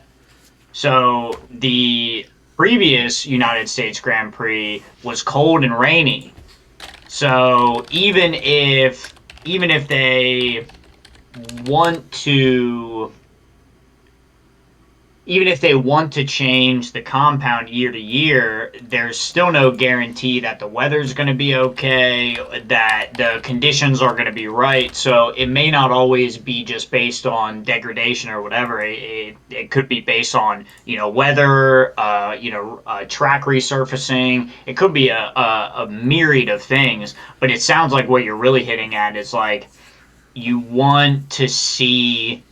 So the previous United States Grand Prix was cold and rainy. So even if they want to change the compound year to year, there's still no guarantee that the weather's going to be okay, that the conditions are going to be right. So it may not always be just based on degradation or whatever. It could be based on, weather, track resurfacing. It could be a myriad of things. But it sounds like what you're really hitting at is like, you want to see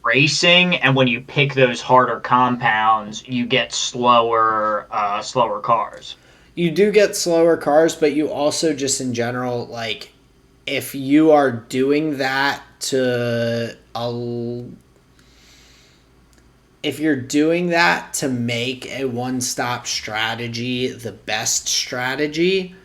racing, and when you pick those harder compounds, you get slower cars. You do get slower cars, but you also just in general, like, if you are doing that to if you're doing that to make a one-stop strategy the best strategy,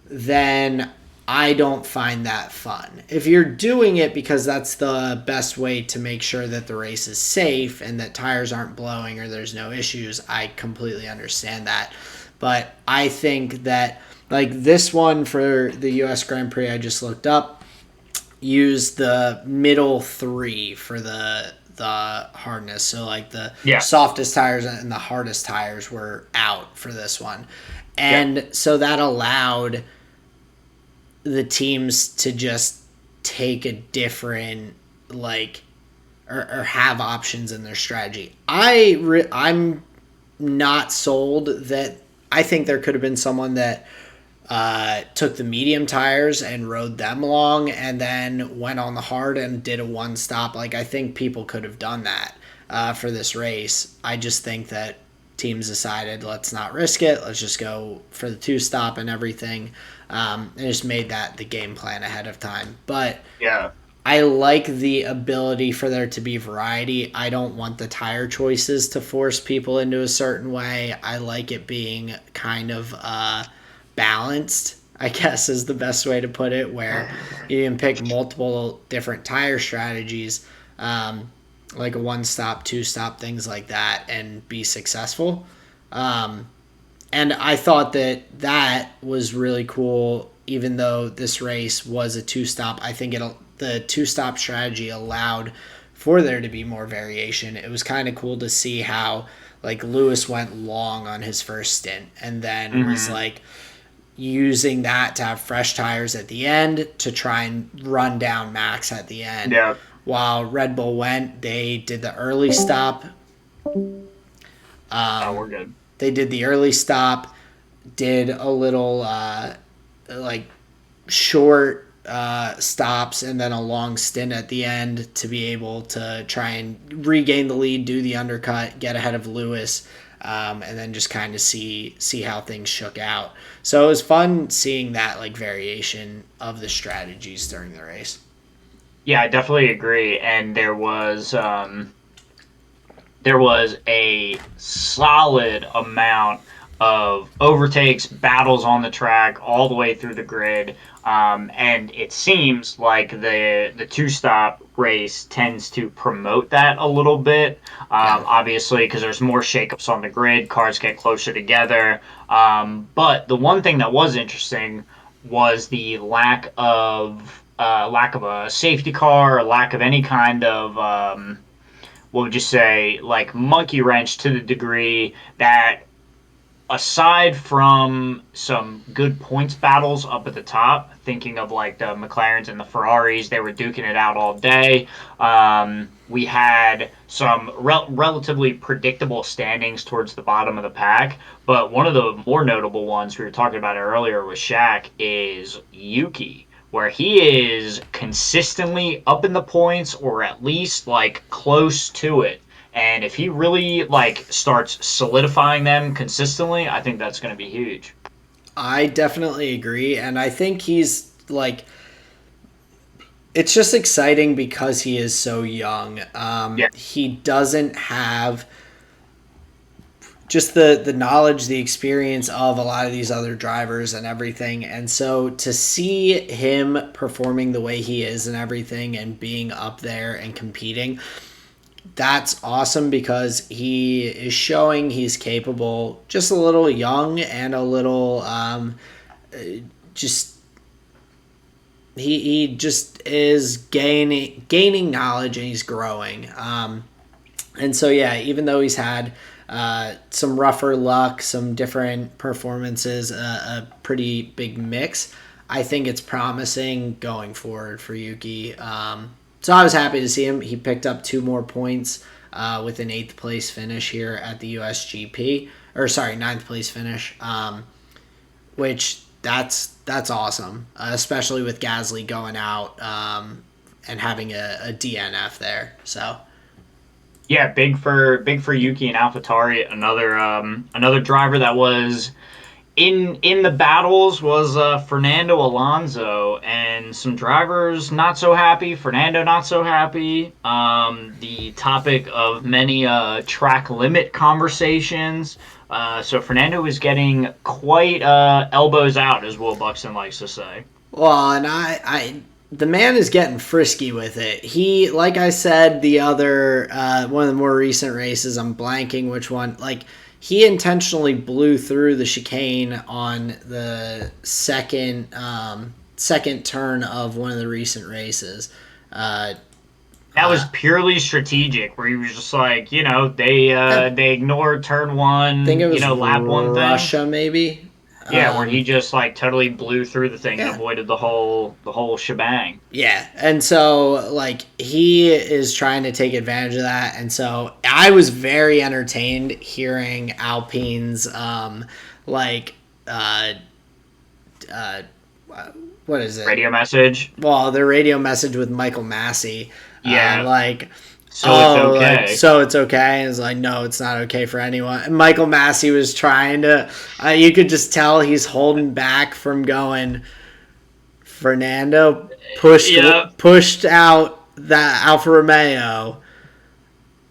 then I don't find that fun. If you're doing it because that's the best way to make sure that the race is safe and that tires aren't blowing or there's no issues, I completely understand that. But I think that, like, this one for the US Grand Prix I just looked up, used the middle 3 for the hardness. So, like, the softest tires and the hardest tires were out for this one. And so that allowed the teams to just take a different, like, or have options in their strategy. I'm not sold that. I think there could have been someone that took the medium tires and rode them long and then went on the hard and did a one stop. Like, I think people could have done that for this race. I just think that teams decided, let's not risk it. Let's just go for the 2-stop and everything. And just made that the game plan ahead of time. But yeah, I like the ability for there to be variety. I don't want the tire choices to force people into a certain way. I like it being kind of balanced, I guess is the best way to put it, where you can pick multiple different tire strategies, like a 1-stop, 2-stop, things like that, and be successful. And I thought that was really cool, even though this race was a 2-stop. I think the 2-stop strategy allowed for there to be more variation. It was kind of cool to see how, like, Lewis went long on his first stint and then was, like, using that to have fresh tires at the end to try and run down Max at the end. Yeah. While Red Bull they did the early stop. We're good. They did the early stop, did a little like short stops, and then a long stint at the end to be able to try and regain the lead, do the undercut, get ahead of Lewis, and then just kind of see how things shook out. So it was fun seeing that, like, variation of the strategies during the race. Yeah, I definitely agree. And there was a solid amount of overtakes, battles on the track, all the way through the grid. And it seems like the 2-stop race tends to promote that a little bit, obviously, because there's more shakeups on the grid, cars get closer together. But the one thing that was interesting was the lack of a safety car, or lack of any kind of what would you say, like, monkey wrench, to the degree that, aside from some good points battles up at the top, thinking of, like, the McLarens and the Ferraris, they were duking it out all day. We had some relatively predictable standings towards the bottom of the pack, but one of the more notable ones, we were talking about it earlier with Shaq, is Yuki, where he is consistently up in the points, or at least, like, close to it. And if he really, like, starts solidifying them consistently, I think that's going to be huge. I definitely agree, and I think he's, like, it's just exciting because he is so young. He doesn't have just the knowledge, the experience of a lot of these other drivers and everything. And so to see him performing the way he is and everything and being up there and competing, that's awesome, because he is showing he's capable, just a little young and a little just he just is gaining knowledge, and he's growing. And so, yeah, even though he's had some rougher luck, some different performances, a pretty big mix, I think it's promising going forward for Yuki. So I was happy to see him. He picked up 2 more points with an 8th place finish here at the USGP, or sorry, 9th place finish, which that's awesome, especially with Gasly going out and having a DNF there. So. Yeah, big for Yuki and AlphaTauri, another driver that was in the battles was Fernando Alonso, and some drivers not so happy. Fernando not so happy. The topic of many track limit conversations. So Fernando was getting quite elbows out, as Will Buxton likes to say. Well, and the man is getting frisky with it. He, like I said, the other one of the more recent races, I'm blanking which one. Like, he intentionally blew through the chicane on the second turn of one of the recent races. That was purely strategic, where he was just like, they ignored turn one, I think it was lap one thing. Russia, maybe. Yeah, where he just like totally blew through the thing and avoided the whole shebang. Yeah, and so like he is trying to take advantage of that, and so I was very entertained hearing Alpine's what is it? Radio message. Well, their radio message with Michael Massey. Yeah. So it's okay. And it's like, no, it's not okay for anyone. And Michael Massey was trying to, you could just tell he's holding back from going. Fernando pushed out that Alfa Romeo,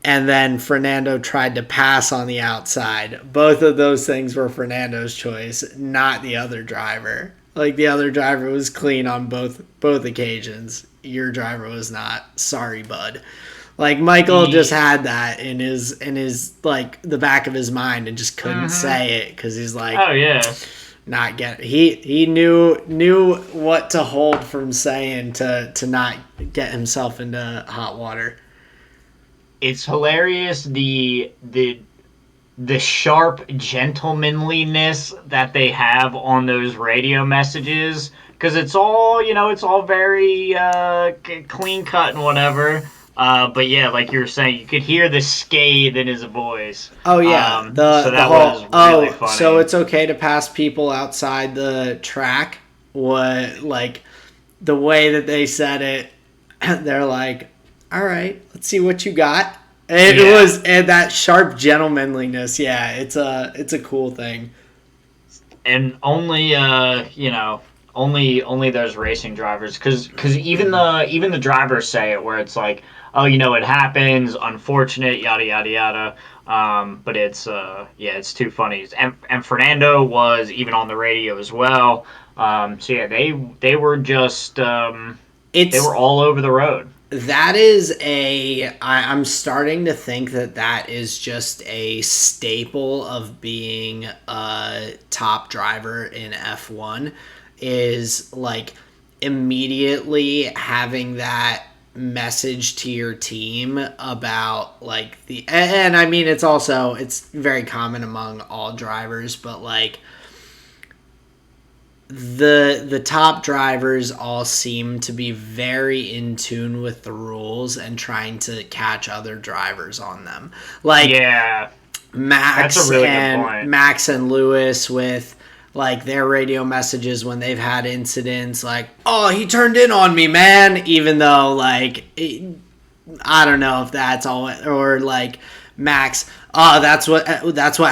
and then Fernando tried to pass on the outside. Both of those things were Fernando's choice, not the other driver. Like, the other driver was clean on both occasions. Your driver was not. Sorry, bud. Like, Michael just had that in his like the back of his mind and just couldn't say it because he's like, oh yeah, not get. He knew what to hold from saying to not get himself into hot water. It's hilarious the sharp gentlemanliness that they have on those radio messages, because it's all very clean cut and whatever. But yeah, like you were saying, you could hear the scathe in his voice. Oh yeah, so that was really funny. So it's okay to pass people outside the track. What, like, the way that they said it, they're like, "All right, let's see what you got." And it was, and that sharp gentlemanliness. Yeah, it's a cool thing. And only only those racing drivers, because even the drivers say it, where it's like, oh, it happens, unfortunate, yada yada yada. But it's too funny. And Fernando was even on the radio as well. So yeah, they were just they were all over the road. That is I'm starting to think that is just a staple of being a top driver in F1, is like immediately having that message to your team about like and I mean, it's very common among all drivers, but like the top drivers all seem to be very in tune with the rules and trying to catch other drivers on them. Like, yeah, Max, that's a really good point. Max and Lewis with like their radio messages when they've had incidents, like, oh, he turned in on me, man, even though like I don't know if that's all, or like Max, oh, that's what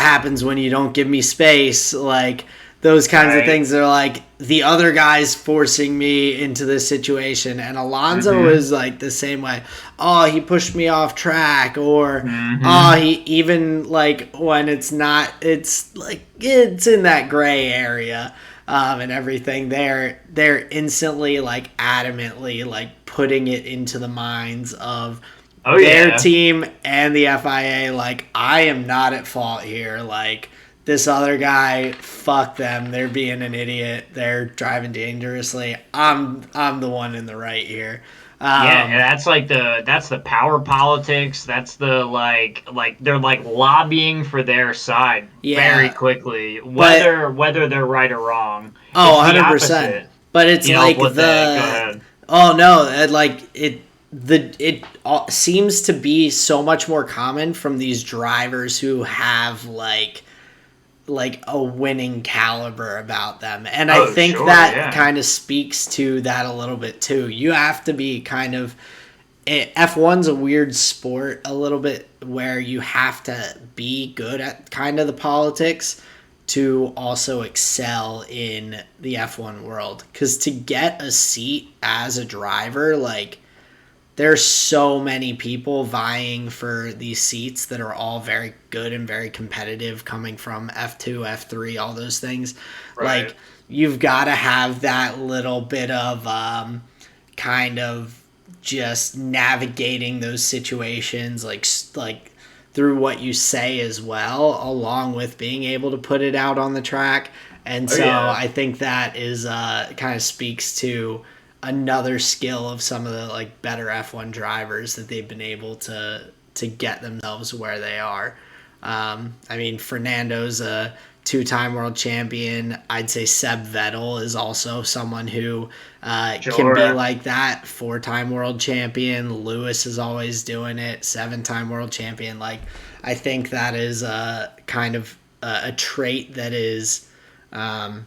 happens when you don't give me space, like those kinds of things. Are like, the other guy's forcing me into this situation. And Alonso is like the same way. Oh, he pushed me off track. Or, oh, he even like when it's not, it's like, it's in that gray area and everything. They're instantly like adamantly like putting it into the minds of their team and the FIA. Like, I am not at fault here. Like, this other guy, fuck them. They're being an idiot. They're driving dangerously. I'm the one in the right here. And that's the power politics. That's the like they're like lobbying for their side very quickly, whether they're right or wrong. Oh, 100%. But it's like go ahead. Oh no, like it seems to be so much more common from these drivers who have like a winning caliber about them. And I think kind of speaks to that a little bit too. You have to be kind of, F1's a weird sport a little bit, where you have to be good at kind of the politics to also excel in the F1 world. Because to get a seat as a driver, like, there's so many people vying for these seats that are all very good and very competitive, coming from F2, F3, all those things. Right. Like, you've got to have that little bit of kind of just navigating those situations, like through what you say as well, along with being able to put it out on the track. And so I think that is kind of speaks to another skill of some of the like better F1 drivers, that they've been able to get themselves where they are. I mean, Fernando's a two-time world champion. I'd say Seb Vettel is also someone who can be like that. Four-time world champion. Lewis is always doing it. Seven-time world champion. Like, I think that is kind of a trait that is kind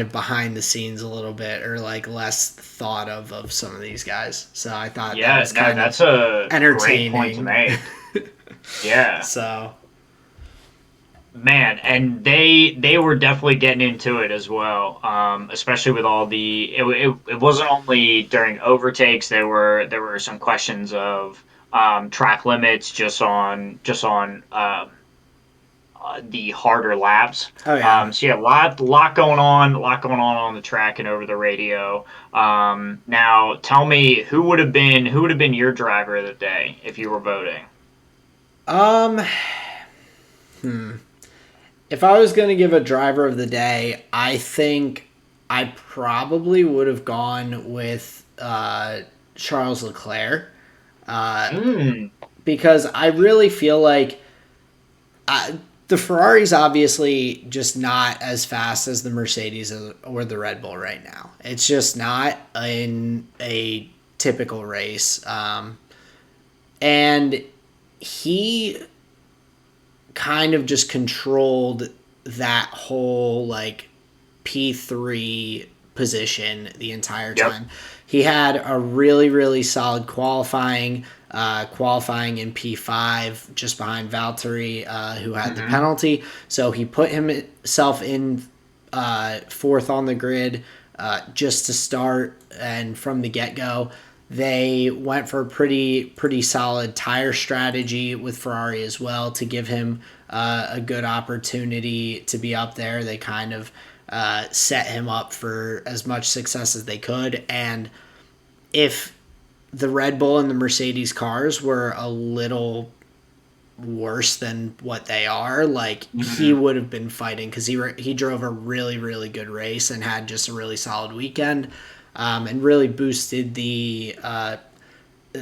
of behind the scenes a little bit, or like less thought of some of these guys. So I thought that was kind that's of a entertaining. great point to make. Yeah. So, man, and they were definitely getting into it as well, especially with all the it wasn't only during overtakes. There were some questions of track limits just on the harder laps. oh yeah. So yeah, lot going on the track and over the radio. Now tell me, who would have been your driver of the day if you were voting? If I was going to give a driver of the day, I think I probably would have gone with Charles Leclerc, because I really feel like the Ferrari's obviously just not as fast as the Mercedes or the Red Bull right now. It's just not in a typical race. And he kind of just controlled that whole like P3 position the entire time. He had a really, really solid qualifying in P5 just behind Valtteri, who had the penalty. So he put himself in fourth on the grid just to start, and from the get-go they went for a pretty solid tire strategy with Ferrari as well to give him a good opportunity to be up there. They kind of set him up for as much success as they could. And if the Red Bull and the Mercedes cars were a little worse than what they are, like he would have been fighting, because he drove a really, really good race and had just a really solid weekend. And really boosted the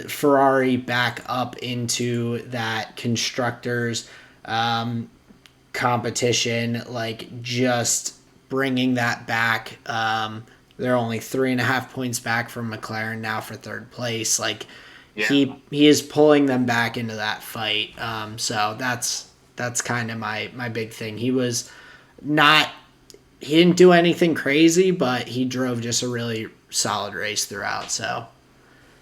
Ferrari back up into that constructors competition, like just bringing that back. They're only 3.5 points back from McLaren now for third place. Like he is pulling them back into that fight. So that's kind of my big thing. He didn't do anything crazy, but he drove just a really solid race throughout. So,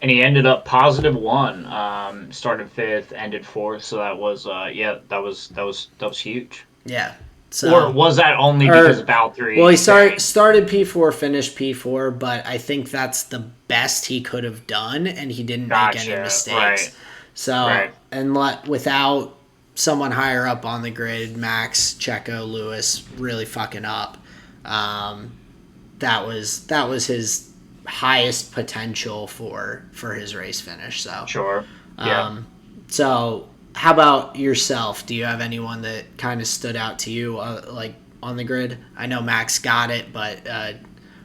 and he ended up +1. Started fifth, ended fourth. So that was that was huge. Yeah. So, or was that only because Valtteri? Well, he started P4, finished P4, but I think that's the best he could have done, and he didn't make any mistakes. Right. So, and without someone higher up on the grid, Max, Checo, Lewis really fucking up. That was his highest potential for his race finish. So sure. Yeah. So how about yourself? Do you have anyone that kind of stood out to you, like on the grid? I know Max got it, but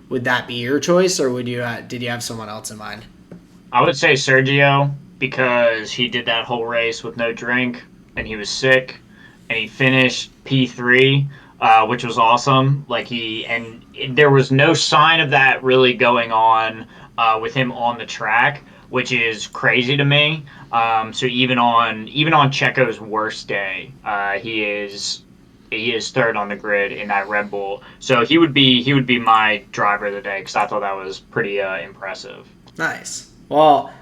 would that be your choice, or did you have someone else in mind? I would say Sergio, because he did that whole race with no drink, and he was sick, and he finished P3. Which was awesome. There was no sign of that really going on with him on the track, which is crazy to me. So even on Checo's worst day, he is third on the grid in that Red Bull. So he would be my driver of the day, because I thought that was pretty impressive. Nice. Well,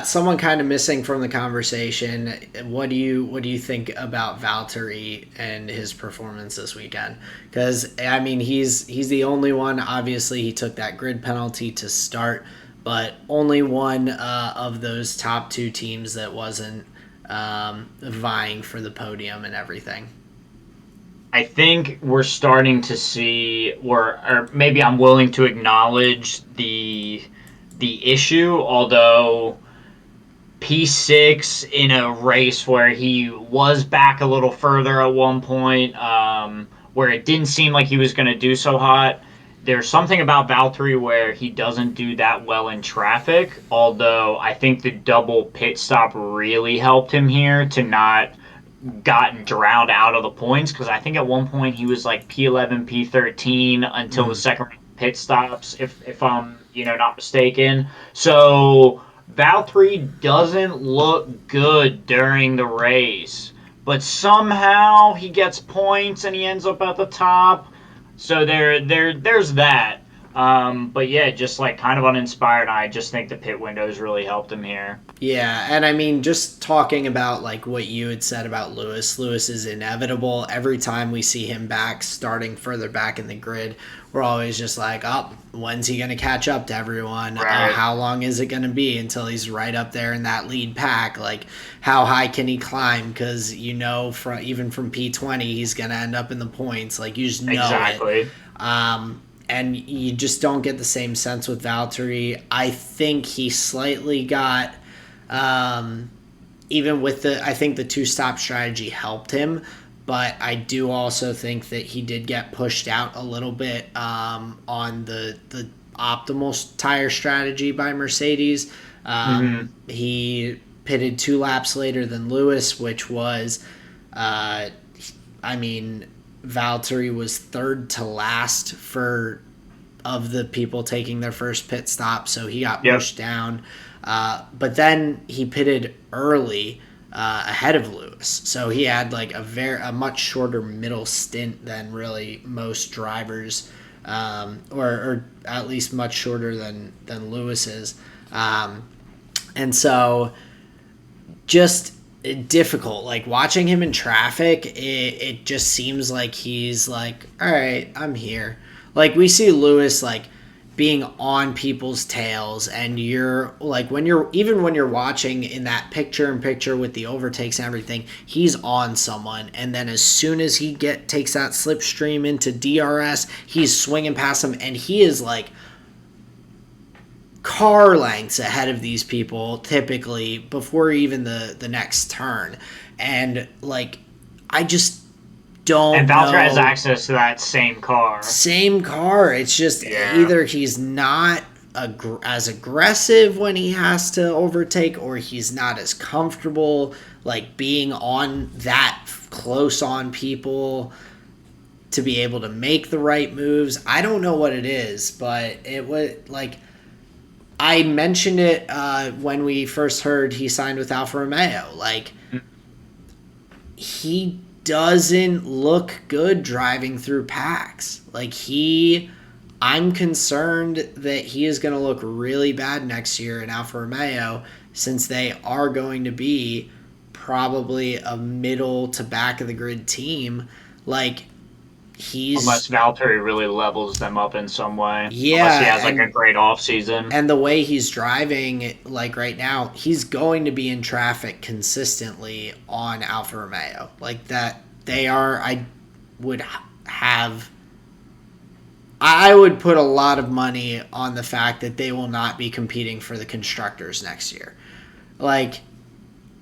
Someone kind of missing from the conversation. What do you think about Valtteri and his performance this weekend? Because I mean, he's the only one. Obviously, he took that grid penalty to start, but only one of those top two teams that wasn't vying for the podium and everything. I think we're starting to see, or maybe I'm willing to acknowledge the issue, although P6 in a race where he was back a little further at one point, where it didn't seem like he was going to do so hot. There's something about Valtteri where he doesn't do that well in traffic, although I think the double pit stop really helped him here to not gotten drowned out of the points, because I think at one point he was like P11, P13 until the second pit stops, if I'm not mistaken. So Valtteri doesn't look good during the race, but somehow he gets points and he ends up at the top. So there's that. But yeah, just like kind of uninspired. I just think the pit windows really helped him here. Yeah, and I mean, just talking about like what you had said about Lewis. Lewis is inevitable. Every time we see him back, starting further back in the grid, we're always just like, oh, when's he going to catch up to everyone? Right. How long is it going to be until he's right up there in that lead pack? Like, how high can he climb? Because even from P20, he's going to end up in the points. Like, you just know Exactly. it. And you just don't get the same sense with Valtteri. I think he slightly got, even with I think the two-stop strategy helped him, but I do also think that he did get pushed out a little bit on the optimal tire strategy by Mercedes. He pitted 2 laps later than Lewis, which was, Valtteri was third to last of the people taking their first pit stop, so he got pushed down. But then he pitted early ahead of Lewis, so he had like a much shorter middle stint than really most drivers, or at least much shorter than Lewis's, and so just difficult. Like watching him in traffic, it just seems like he's like, all right, I'm here. Like we see Lewis like being on people's tails, and you're like when you're watching in that picture with the overtakes and everything, he's on someone, and then as soon as he takes that slipstream into DRS, he's swinging past him, and he is like car lengths ahead of these people typically before even the next turn. And like I just don't And Valtteri know. has access to that same car. It's just either he's not as aggressive when he has to overtake, or he's not as comfortable like being on that close on people to be able to make the right moves. I don't know what it is, but it was like I mentioned it when we first heard he signed with Alfa Romeo. Like, he doesn't look good driving through packs. Like, I'm concerned that he is going to look really bad next year in Alfa Romeo, since they are going to be probably a middle to back of the grid team. Like, unless Valtteri really levels them up in some way. Yeah, unless he has like a great off season. And the way he's driving, like right now, he's going to be in traffic consistently on Alfa Romeo. Like that, I would put a lot of money on the fact that they will not be competing for the constructors next year. Like,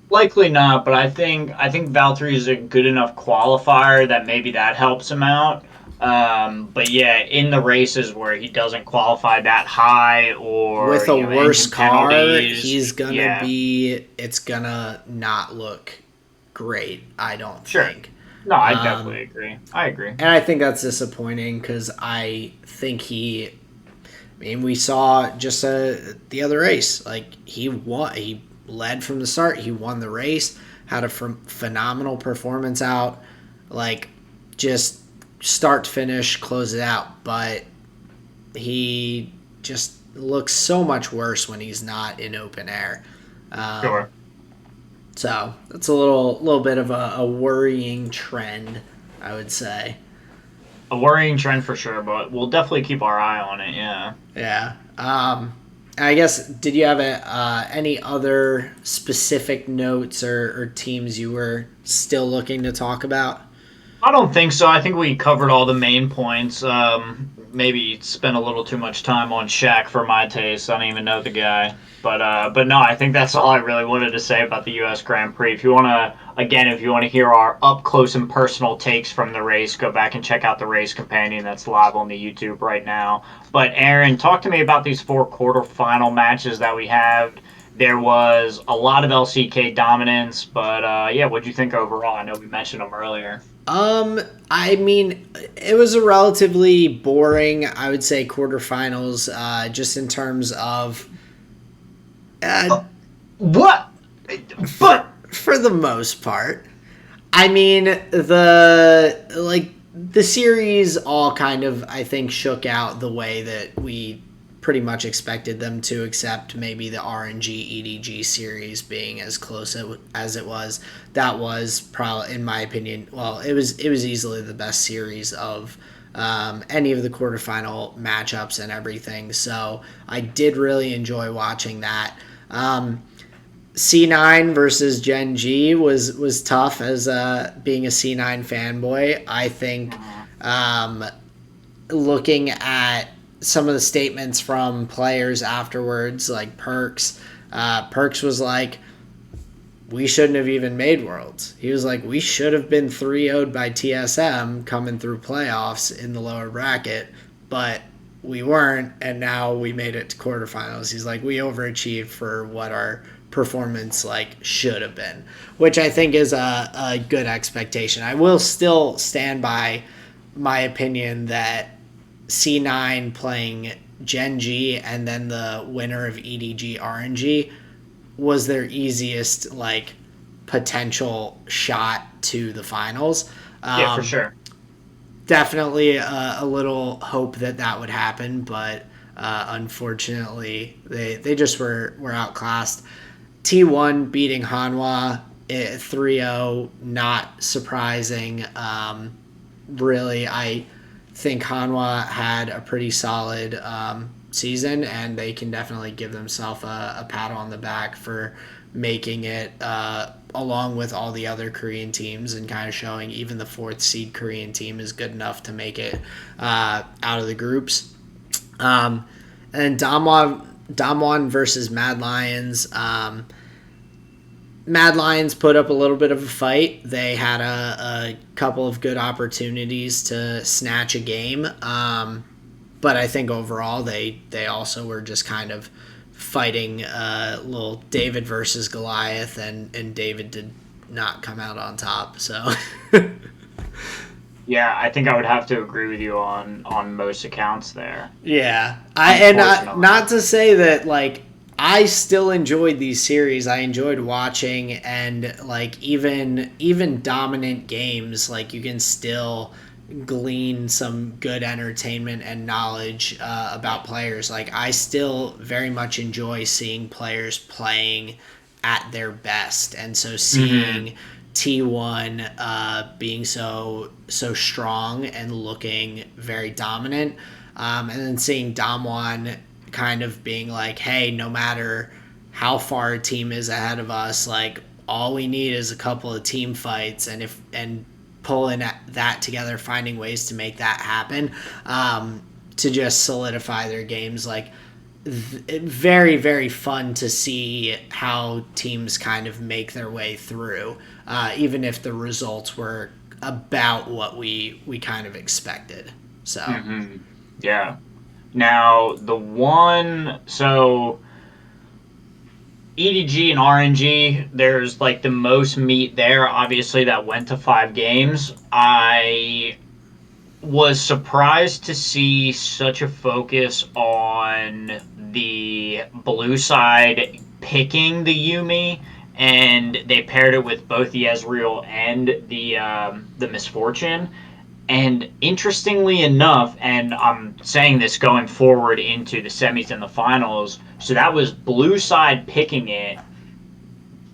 likely not, but I think Valtteri is a good enough qualifier that maybe that helps him out. But yeah, in the races where he doesn't qualify that high, or with a worse car, penalties, it's gonna not look great, I don't Sure. think. No, I definitely agree. I agree. And I think that's disappointing, because I think we saw just the other race. Like, he led from the start. He won the race, had a phenomenal performance out. Like, just start to finish, close it out. But he just looks so much worse when he's not in open air. Sure. So that's a little bit of a worrying trend, I would say. A worrying trend for sure, but we'll definitely keep our eye on it. Yeah. Yeah. I guess, did you have any other specific notes or teams you were still looking to talk about? I don't think so. I think we covered all the main points. Maybe spent a little too much time on Shaq for my taste. I don't even know the guy, but no, I think that's all I really wanted to say about the U.S. Grand Prix. If you want to, again, if you want to hear our up close and personal takes from the race, go back and check out the race companion that's live on the YouTube right now. But Aaron, talk to me about these 4 quarterfinal matches that we have. There was a lot of LCK dominance, but yeah, what'd you think overall? I know we mentioned them earlier. I mean, it was a relatively boring, I would say, quarterfinals, just in terms of, What? for, But for the most part. I mean, the series all kind of, I think, shook out the way that we pretty much expected them to, except maybe the RNG EDG series being as close as it was. That was probably, in my opinion, well, it was easily the best series of any of the quarterfinal matchups and everything. So I did really enjoy watching that. C9 versus Gen G was tough as being a C9 fanboy. I think looking at some of the statements from players afterwards, like Perks, Perks was like, we shouldn't have even made Worlds. He was like, we should have been 3-0'd by TSM coming through playoffs in the lower bracket, but we weren't, and now we made it to quarterfinals. He's like, we overachieved for what our performance should have been, which I think is a good expectation. I will still stand by my opinion that C9 playing Gen G and then the winner of EDG RNG was their easiest potential shot to the finals. yeah, for sure. Definitely a little hope that would happen, but unfortunately they just were outclassed. T1 beating Hanwha 3-0, not surprising. Really, I think Hanwha had a pretty solid season, and they can definitely give themselves a pat on the back for making it along with all the other Korean teams, and kind of showing even the 4th seed Korean team is good enough to make it out of the groups. And then Damwon versus Mad Lions. Mad Lions put up a little bit of a fight. They had a couple of good opportunities to snatch a game. But I think overall they also were just kind of fighting little David versus Goliath, and David did not come out on top. So Yeah, I think I would have to agree with you on most accounts there. yeah, Unfortunately. not to say that I still enjoyed these series. I enjoyed watching, and even dominant games, you can still glean some good entertainment and knowledge about players. I still very much enjoy seeing players playing at their best, and so seeing T1 being so strong and looking very dominant, and then seeing Damwon kind of being like, hey, no matter how far a team is ahead of us, all we need is a couple of team fights, and pulling that together, finding ways to make that happen, to just solidify their games. Very, very fun to see how teams kind of make their way through, even if the results were about what we kind of expected. So Yeah. Now so EDG and RNG, there's the most meat there, obviously, that went to 5 games. I was surprised to see such a focus on the blue side picking the Yumi, and they paired it with both the Ezreal and the Misfortune. And interestingly enough, and I'm saying this going forward into the semis and the finals, so that was blue side picking it,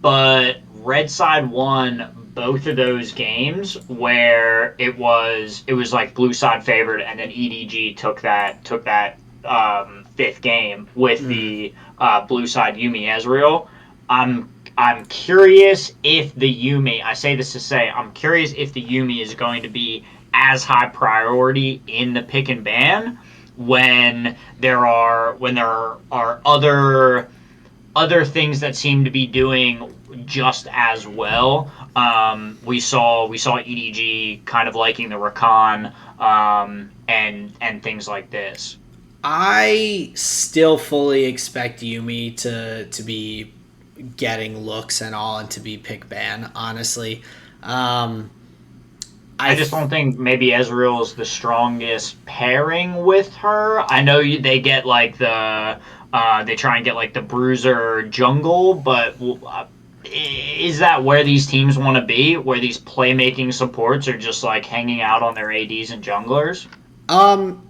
but red side won both of those games where it was like blue side favored, and then EDG took that fifth game with the blue side Yumi Ezreal. I'm curious if the Yumi. I say this to say I'm curious if the Yumi is going to be as high priority in the pick and ban when there are other things that seem to be doing just as well. We saw EDG kind of liking the Rakan, and things like this. I still fully expect Yumi to be getting looks and all, and to be pick ban. Honestly, I just don't think maybe Ezreal is the strongest pairing with her. I know they get like they try and get like the bruiser jungle, but is that where these teams want to be? Where these playmaking supports are just like hanging out on their ADs and junglers? um,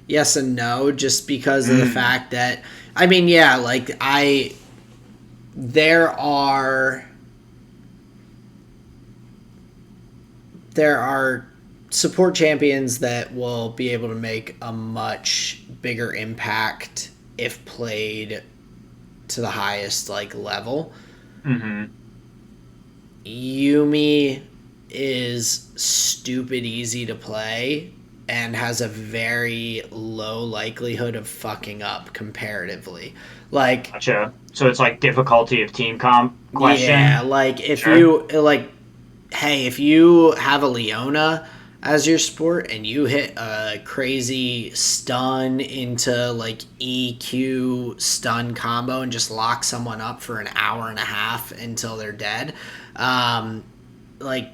yes and no, just because of the fact that, I mean, yeah, like there are there are support champions that will be able to make a much bigger impact if played to the highest like level. Mm-hmm. Yumi is stupid easy to play and has a very low likelihood of fucking up comparatively. Like, Gotcha. So it's like difficulty of team comp question. yeah, like if Sure. you like, hey, if you have a Leona as your sport and you hit a crazy stun into like EQ stun combo and just lock someone up for an hour and a half until they're dead, like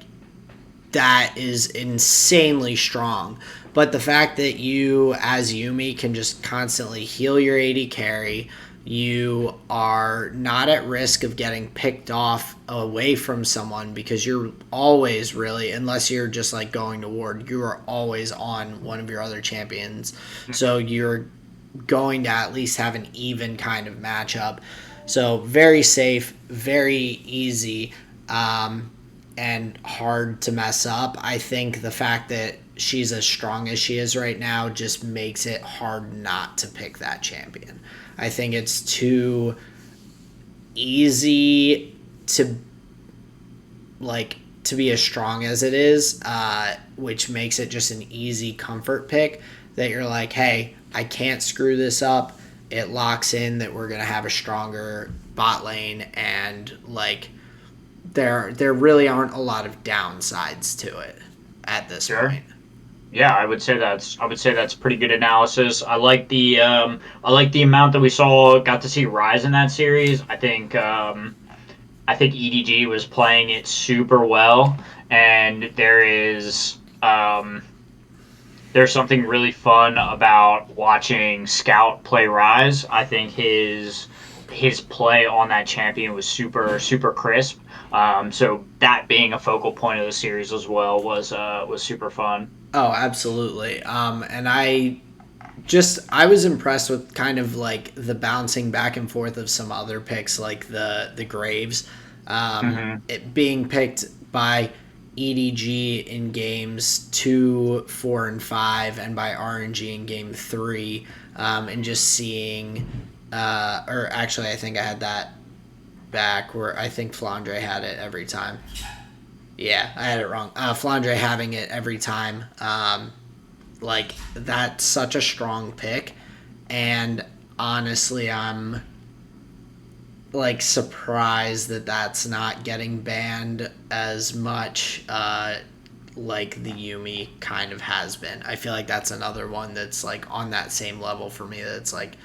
that is insanely strong. But the fact that you, as Yumi, can just constantly heal your AD carry, you are not at risk of getting picked off away from someone, because you're always really, unless you're just like going to ward, you are always on one of your other champions. So you're going to at least have an even kind of matchup. So very safe, very easy, and hard to mess up. I think the fact that she's as strong as she is right now just makes it hard not to pick that champion. I think it's too easy to be as strong as it is, which makes it just an easy comfort pick that you're like, hey, I can't screw this up. It locks in that we're gonna have a stronger bot lane, and like there really aren't a lot of downsides to it at this point. Yeah, I would say that's pretty good analysis. I like the amount that we got to see Rise in that series. I think EDG was playing it super well, and there's something really fun about watching Scout play Rise. I think his play on that champion was super super crisp. So that being a focal point of the series as well was super fun. Oh, absolutely. And I was impressed with kind of like the bouncing back and forth of some other picks, like the Graves, it being picked by EDG in games 2, 4, and 5, and by RNG in game 3, and just seeing, or actually, I think I had that back where I think Flandre had it every time. Yeah, I had it wrong. Flandre having it every time. Like, that's such a strong pick. And honestly, I'm like surprised that that's not getting banned as much, like the Yumi kind of has been. I feel like that's another one that's like on that same level for me, that's like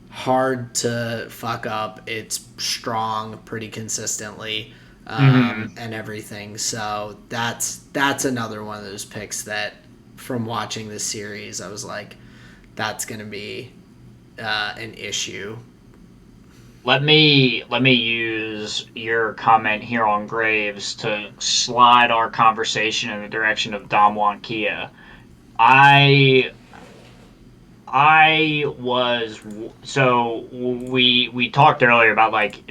hard to fuck up. It's strong pretty consistently, and everything. So that's another one of those picks that, from watching this series, I was like, that's going to be an issue. Let me use your comment here on Graves to slide our conversation in the direction of Damwon Kia. I we talked earlier about like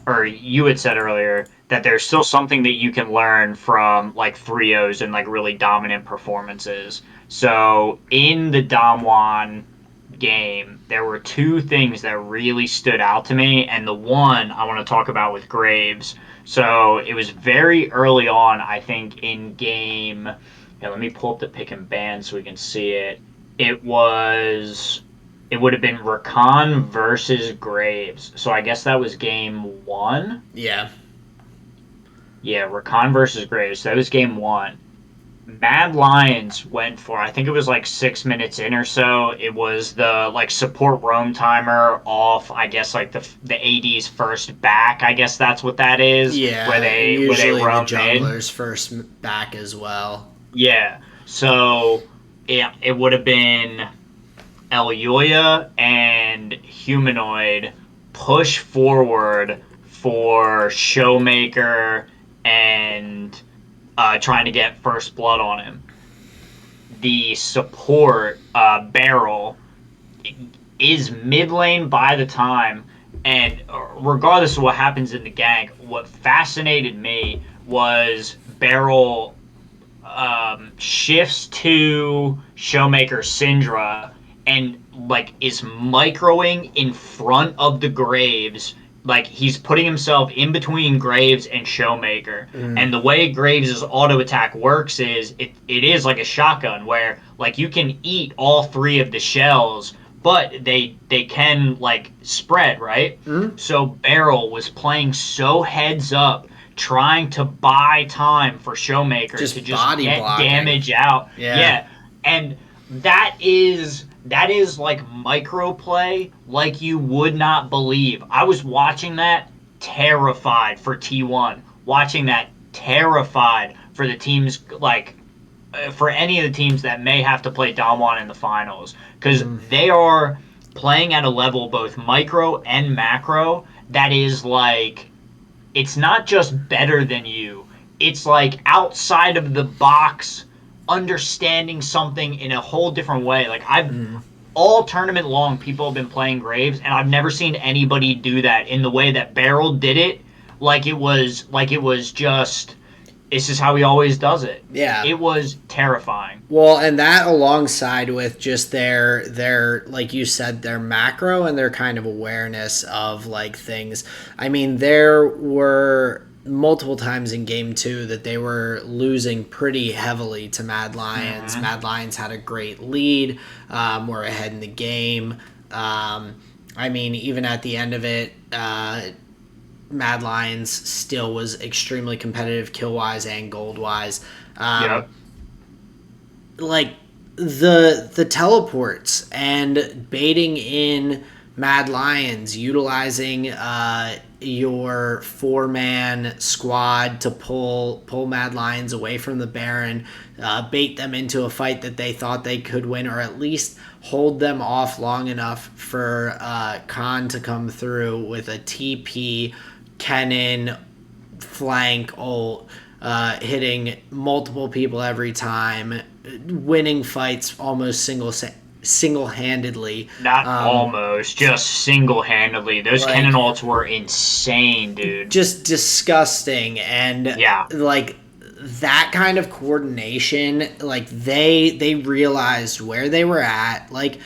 or you had said earlier that there's still something that you can learn from like 3-0s and like really dominant performances. So in the Damwon game, there were two things that really stood out to me, and the one I want to talk about with Graves. So it was very early on, I think, in game. Yeah, let me pull up the pick and ban so we can see it. It was. It would have been Rakan versus Graves. So I guess that was game one. Yeah. Yeah, Rakan versus Graves. So that was game one. Mad Lions went for, I think it was like 6 minutes in or so. It was the like support roam timer off, I guess like the AD's first back. I guess that's what that is. Yeah, where they usually roam the mid. jungler's first back as well. Yeah. So it would have been Elyoya and Humanoid push forward for Showmaker and trying to get first blood on him. The support barrel is mid lane by the time, and regardless of what happens in the gank, what fascinated me was barrel shifts to Showmaker Syndra and like is microing in front of the Graves. Like he's putting himself in between Graves and Showmaker. And the way Graves' auto attack works is it is like a shotgun where like you can eat all three of the shells, but they can like spread, right? So Beryl was playing so heads up, trying to buy time for Showmaker Just to just body get blocking. damage out. Yeah. And that is like micro play like you would not believe. I was watching that terrified for T1. Watching that terrified for the teams like for any of the teams that may have to play Damwon in the finals because they are playing at a level both micro and macro that is like it's not just better than you. It's like outside of the box understanding something in a whole different way. Like all tournament long, people have been playing Graves, and I've never seen anybody do that in the way that Beryl did it. Like it was just this is how he always does it. Yeah. It was terrifying. Well, and that alongside with just their like you said, their macro and their kind of awareness of like things. I mean, there were multiple times in game 2 that they were losing pretty heavily to Mad Lions. Mad Lions had a great lead, were ahead in the game. I mean, even at the end of it, Mad Lions still was extremely competitive kill-wise and gold-wise. Like, the teleports and baiting in Mad Lions, utilizing your 4-man squad to pull Mad Lions away from the Baron, bait them into a fight that they thought they could win, or at least hold them off long enough for Khan to come through with a TP, Kennen, flank, ult, hitting multiple people every time, winning fights almost single-handedly. Not almost, just single-handedly. Those like, Kennen ults were insane, dude. Just disgusting. And yeah, like that kind of coordination, like they realized where they were at. Like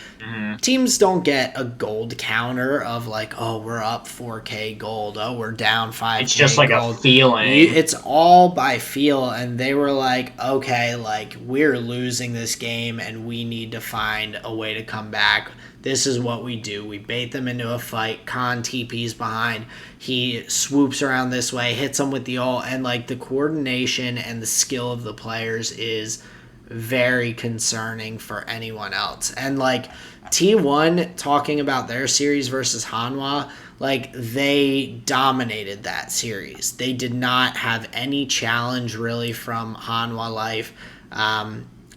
teams don't get a gold counter of like, oh, we're up 4K gold, oh, we're down 5K. It's just like gold. a feeling. It's all by feel, and they were like, okay, like we're losing this game and we need to find a way to come back. This is what we do. We bait them into a fight. Khan TP's behind. He swoops around this way, hits them with the ult, and like the coordination and the skill of the players is very concerning for anyone else. And like T1 talking about their series versus Hanwha, like they dominated that series. They did not have any challenge really from Hanwha Life.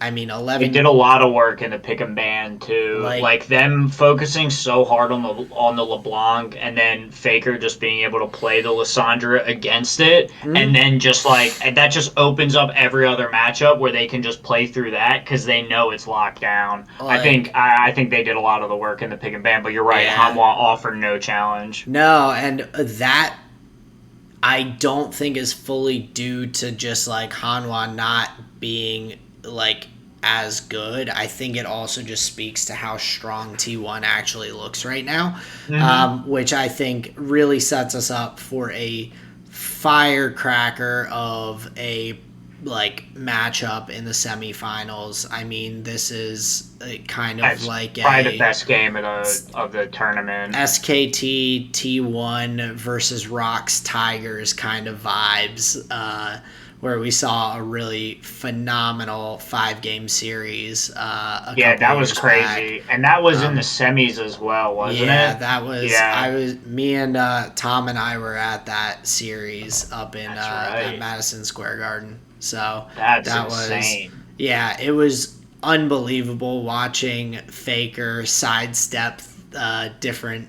I mean, They 11 did a lot of work in the pick and ban too, like like them focusing so hard on the LeBlanc, and then Faker just being able to play the Lissandra against it, and then just like and that just opens up every other matchup where they can just play through that because they know it's locked down. like I think they did a lot of the work in the pick and ban, but you're right, yeah. Hanwha offered no challenge. No, and that I don't think is fully due to just like Hanwha not being like as good. I think it also just speaks to how strong T1 actually looks right now, which I think really sets us up for a firecracker of a like matchup in the semifinals. I mean, this is kind of That's like probably the a best game of the tournament. SKT T1 versus Rocks Tigers kind of vibes, where we saw a really phenomenal 5-game series. Yeah, that was crazy, and that was in the semis as well, wasn't yeah, it? that was. Yeah, Me and Tom and I were at that series up in that's at right. Madison Square Garden. So That's that was, insane. yeah, it was unbelievable watching Faker sidestep different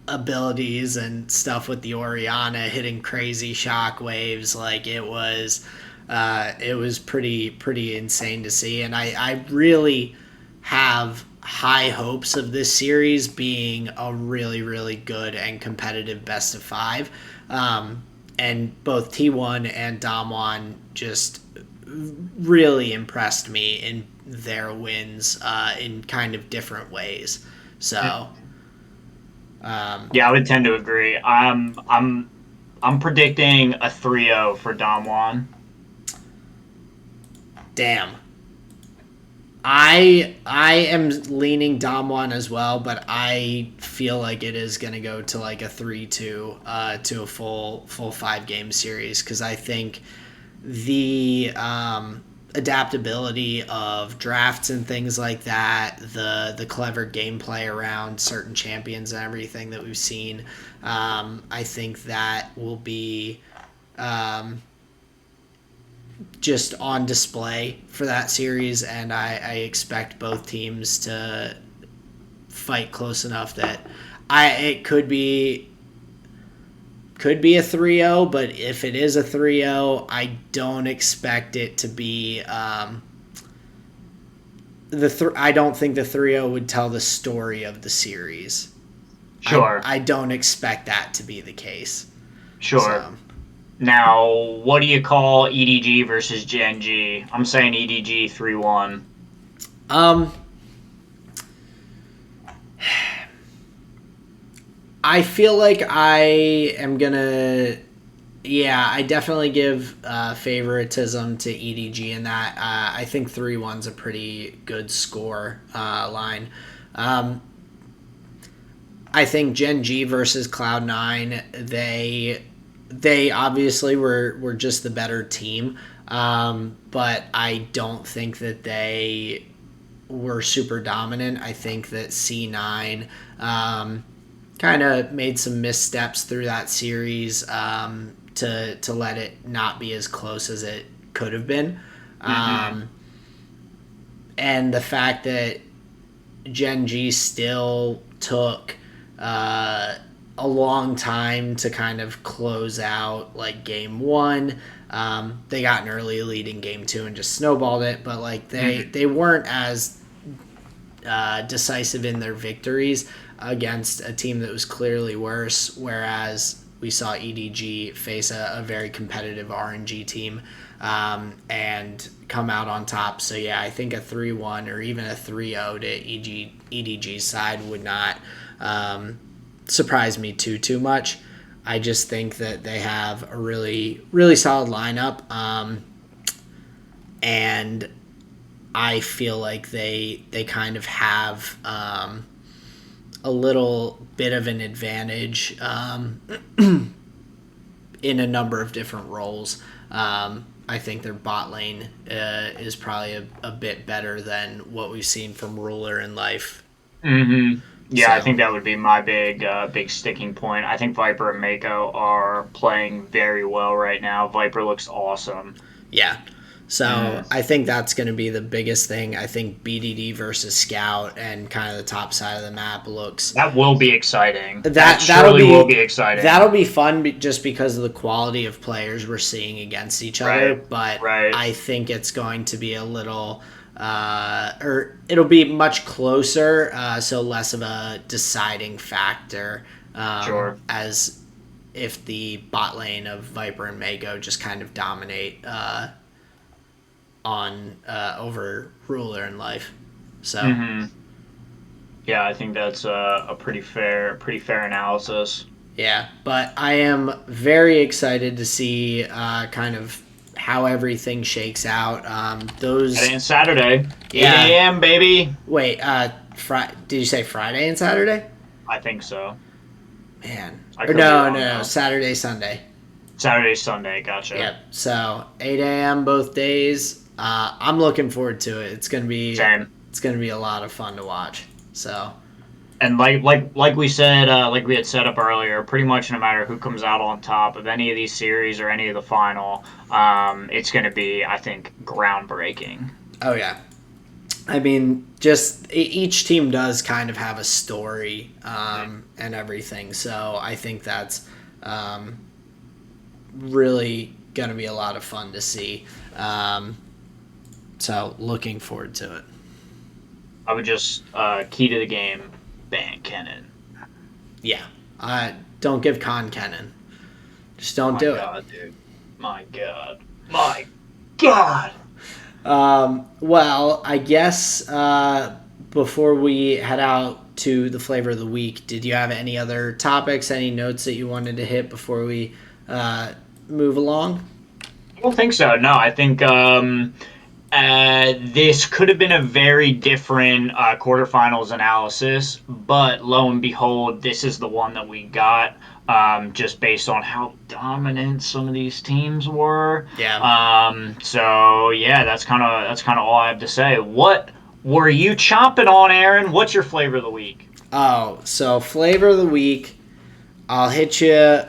abilities and stuff with the Oriana hitting crazy shock waves. Like it was pretty insane to see, and I really have high hopes of this series being a really good and competitive best of 5. And both T1 and Damwon just really impressed me in their wins in kind of different ways. So Yeah, I would tend to agree. I'm predicting a 3-0 for Damwon. damn. I am leaning Damwon as well, but I feel like it is going to go to like a 3-2 to a full 5-game series, because I think the adaptability of drafts and things like that, the clever gameplay around certain champions and everything that we've seen, I think that will be just on display for that series, and I expect both teams to fight close enough that it could be a 3-0, but if it is a 3-0, I don't expect it to be I don't think the 3-0 would tell the story of the series. Sure. I don't expect that to be the case. Sure. So. Now, what do you call EDG versus Gen G? I'm saying EDG 3-1. I feel like I am gonna. Yeah, I definitely give favoritism to EDG in that. I think 3-1's a pretty good score line. I think Gen G versus Cloud9, they obviously were just the better team, but I don't think that they were super dominant. I think that C9 kind of made some missteps through that series to let it not be as close as it could have been. And the fact that Gen G still took a long time to kind of close out like game 1. They got an early lead in game 2 and just snowballed it, but like they weren't as decisive in their victories against a team that was clearly worse, whereas we saw EDG face a very competitive RNG team and come out on top. So yeah, I think a 3-1 or even a 3-0 to EDG's side would not surprise me too much. I just think that they have a really solid lineup, and I feel like they kind of have a little bit of an advantage in a number of different roles. I think their bot lane is probably a bit better than what we've seen from Ruler in Life. Yeah, So. I think that would be my big sticking point. I think Viper and Mako are playing very well right now. Viper looks awesome. Yeah. So I think that's going to be the biggest thing. I think BDD versus Scout and kind of the top side of the map looks. That will be exciting. That'll will be exciting. That'll be fun just because of the quality of players we're seeing against each other. But I think it's going to be a little, or it'll be much closer, so less of a deciding factor. As if the bot lane of Viper and Mako just kind of dominate on over Ruler in life. So yeah, I think that's a pretty fair analysis. Yeah, but I am very excited to see kind of how everything shakes out. And Saturday, 8 a.m. baby. Wait, did you say Friday and Saturday? I think so. Man, no, Saturday, Sunday. Saturday, Sunday, gotcha. Yep. So 8 a.m. both days. I'm looking forward to it. It's gonna be It's gonna be a lot of fun to watch. So. And like we said, like we had set up earlier, pretty much no matter who comes out on top of any of these series or any of the final, it's going to be, I think, groundbreaking. Oh yeah, I mean, just each team does kind of have a story and everything, so I think that's really going to be a lot of fun to see. So looking forward to it. I would just key to the game. Ban Kennen. Yeah. Don't give Con Kennen. Just don't do it. Dude. My God. My God. Well, I guess before we head out to the flavor of the week, did you have any other topics, any notes that you wanted to hit before we move along? I don't think so. No, I think this could have been a very different quarterfinals analysis, but lo and behold, this is the one that we got, just based on how dominant some of these teams were. Yeah. So yeah, that's kind of all I have to say. What were you chomping on, Aaron? What's your flavor of the week? Oh, so flavor of the week, I'll hit you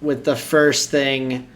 with the first thing.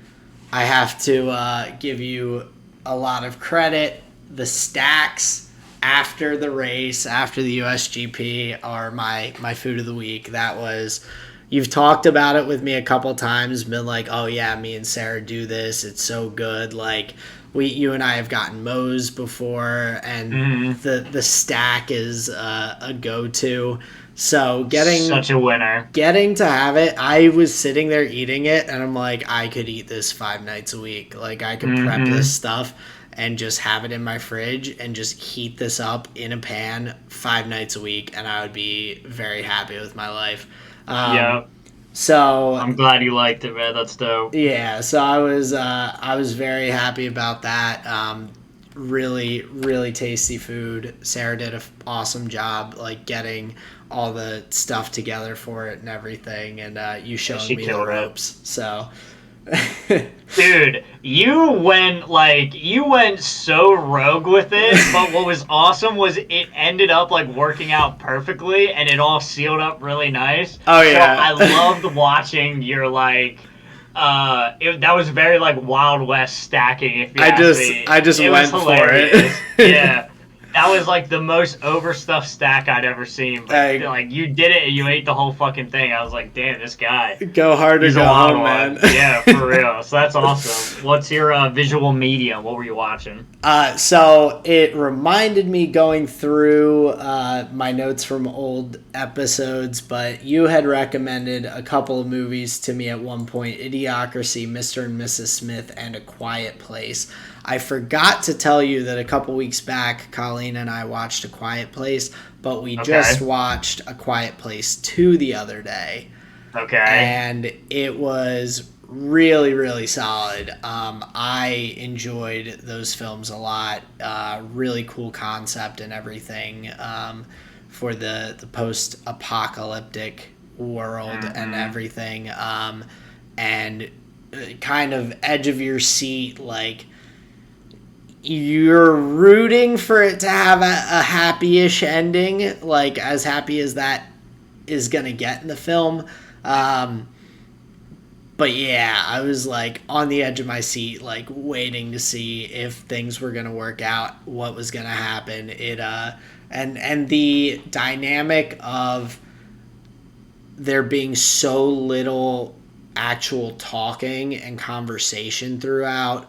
I have to give you a lot of credit. The stacks after the race, after the USGP, are my food of the week. That was, you've talked about it with me a couple times, been like, oh yeah, me and Sarah do this, it's so good. Like you and I have gotten Moe's before, and the stack is a go-to. So such a winner. Getting to have it, I was sitting there eating it, and I'm like, I could eat this 5 nights a week. Like I could prep this stuff and just have it in my fridge and just heat this up in a pan 5 nights a week, and I would be very happy with my life. Yeah. So I'm glad you liked it, man. That's dope. Yeah. So I was very happy about that. Really, really tasty food. Sarah did an awesome job, like getting all the stuff together for it and everything, and you showed me the ropes. So, dude, you went so rogue with it. But what was awesome was it ended up like working out perfectly, and it all sealed up really nice. Oh yeah, so I loved watching your like. That was very like Wild West stacking. If you ask me. I just went for it. Yeah, that was like the most overstuffed stack I'd ever seen. But like you did it and you ate the whole fucking thing. I was like, damn, this guy. Go hard or go home, man. Yeah, for real. So that's awesome. What's your visual medium? What were you watching? So it reminded me going through my notes from old episodes, but you had recommended a couple of movies to me at one point: Idiocracy, Mr. and Mrs. Smith, and A Quiet Place. I forgot to tell you that a couple weeks back, Colleen and I watched A Quiet Place, but we just watched A Quiet Place 2 the other day. Okay. And it was really, really solid. I enjoyed those films a lot. Really cool concept and everything for the post-apocalyptic world and everything. And kind of edge of your seat, like, you're rooting for it to have a happy-ish ending, like as happy as that is going to get in the film. but yeah, I was like on the edge of my seat, like waiting to see if things were gonna work out, what was gonna happen. And the dynamic of there being so little actual talking and conversation throughout,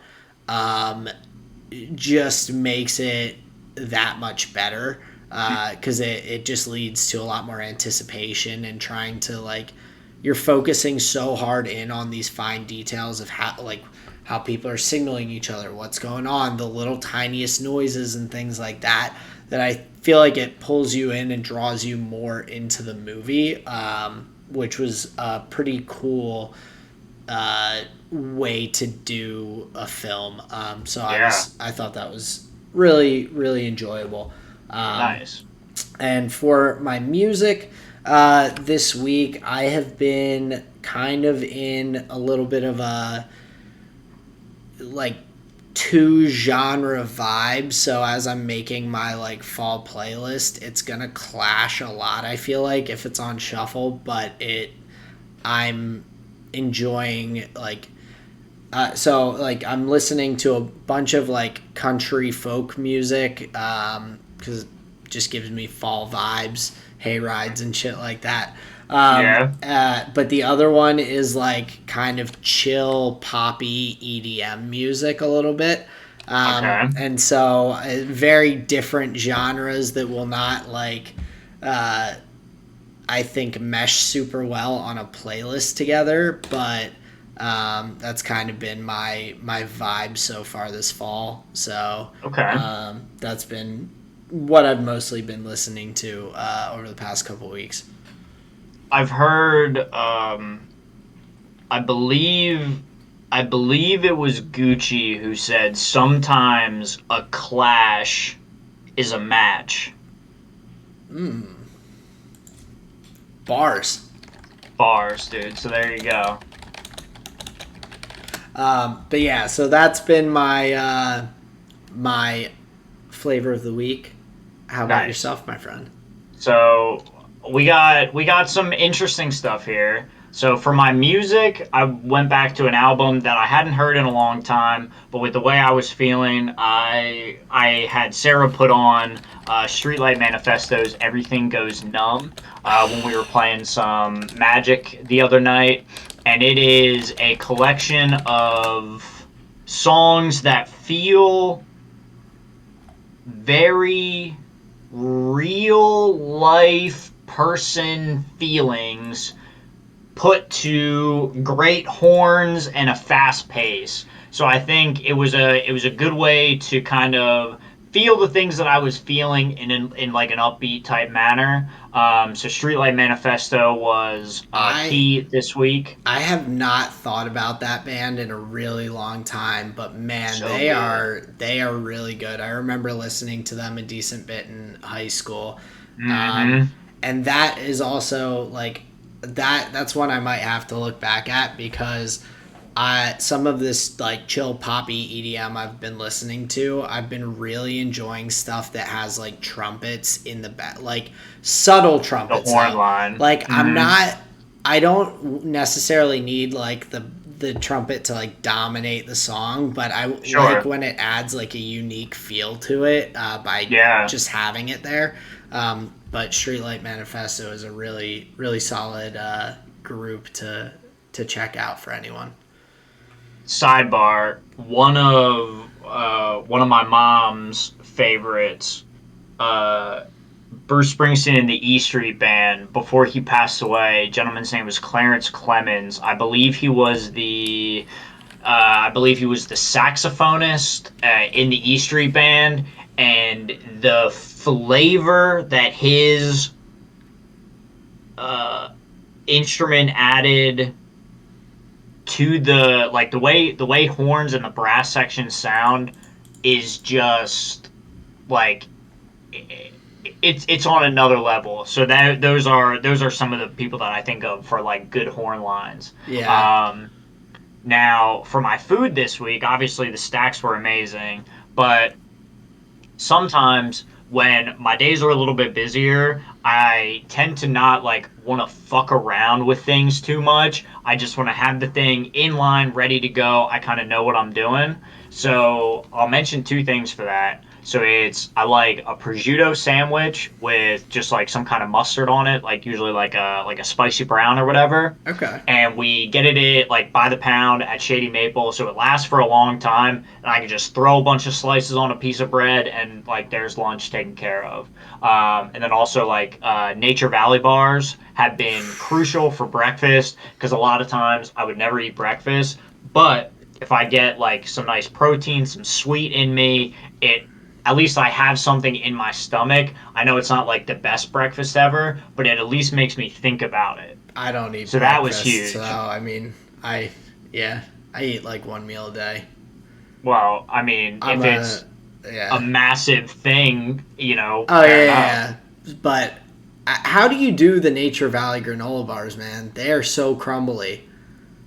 just makes it that much better, because it just leads to a lot more anticipation and trying to like you're focusing so hard in on these fine details of how people are signaling each other, what's going on, the little tiniest noises and things like that, that I feel like it pulls you in and draws you more into the movie, which was a pretty cool way to do a film. So Yeah. I thought that was really, really enjoyable. Nice. And for my music, this week I have been kind of in a little bit of a like two genre vibe. So as I'm making my like fall playlist, it's gonna clash a lot, I feel like, if it's on shuffle, but I'm enjoying like so like I'm listening to a bunch of like country folk music, because it just gives me fall vibes, hay rides and shit like that. But the other one is like kind of chill poppy EDM music a little bit. Okay. And so very different genres that will not like I think mesh super well on a playlist together, but that's kind of been my vibe so far this fall. So Okay. that's been what I've mostly been listening to over the past couple weeks. I've heard. I believe. I believe it was Gucci who said sometimes a clash is a match. Bars. Bars, dude. So there you go. But yeah, so that's been my my flavor of the week. How about Nice. yourself, my friend? So we got some interesting stuff here. So for my music, I went back to an album that I hadn't heard in a long time, but with the way I was feeling, I had Sarah put on Streetlight Manifesto's "Everything Goes Numb" when we were playing some Magic the other night, and it is a collection of songs that feel very real life person feelings put to great horns and a fast pace. So I think it was a good way to kind of feel the things that I was feeling in like an upbeat type manner. So Streetlight Manifesto was key this week. I have not thought about that band in a really long time, but man, So they are really good. I remember listening to them a decent bit in high school. Mm-hmm. And that is also like that's one I might have to look back at, because some of this like chill poppy EDM I've been listening to, I've been really enjoying stuff that has like trumpets in the back, like subtle The trumpets. horn line. Like I don't necessarily need like the trumpet to like dominate the song, but I like when it adds like a unique feel to it by just having it there. But Streetlight Manifesto is a really, really solid group to check out for anyone. Sidebar: one of my mom's favorites, Bruce Springsteen and the E Street Band. Before he passed away, gentleman's name was Clarence Clemens. I believe he was the saxophonist in the E Street Band, and the flavor that his instrument added to the way horns and the brass section sound is just like it's on another level. So those are some of the people that I think of for like good horn lines. Yeah. Now for my food this week, obviously the stacks were amazing, but sometimes when my days are a little bit busier, I tend to not like want to fuck around with things too much. I just want to have the thing in line, ready to go. I kind of know what I'm doing. So I'll mention two things for that. So I like a prosciutto sandwich with just like some kind of mustard on it, like usually like a spicy brown or whatever. Okay. And we get it like by the pound at Shady Maple, so it lasts for a long time. And I can just throw a bunch of slices on a piece of bread, and like there's lunch taken care of. And then also like Nature Valley bars have been crucial for breakfast because a lot of times I would never eat breakfast, but if I get like some nice protein, some sweet in me, it at least I have something in my stomach. I know it's not like the best breakfast ever, but it at least makes me think about it. I don't eat So breakfast, that was huge. so I mean, I eat like one meal a day. Well, I mean, if it's a massive thing, Oh fair enough. yeah. But how do you do the Nature Valley granola bars, man? They are so crumbly.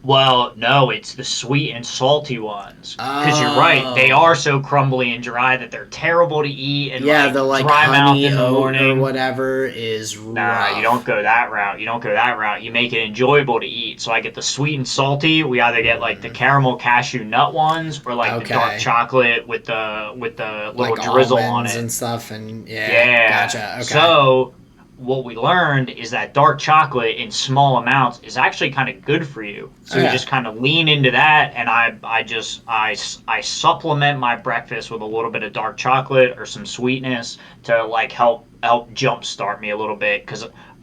Well, no, it's the sweet and salty ones. Because you're right, they are so crumbly and dry that they're terrible to eat. And Yeah, the like dry mouth honey in the oat morning. or whatever is Nah, rough. you don't go that route. You don't go that route. You make it enjoyable to eat. So I get the sweet and salty. We either get like the caramel cashew nut ones or like the dark Okay. chocolate with the little Like drizzle on almonds it. and stuff, and Yeah. gotcha. Okay. So what we learned is that dark chocolate in small amounts is actually kind of good for you. So you just kind of lean into that, and I supplement my breakfast with a little bit of dark chocolate or some sweetness to like help jumpstart me a little bit because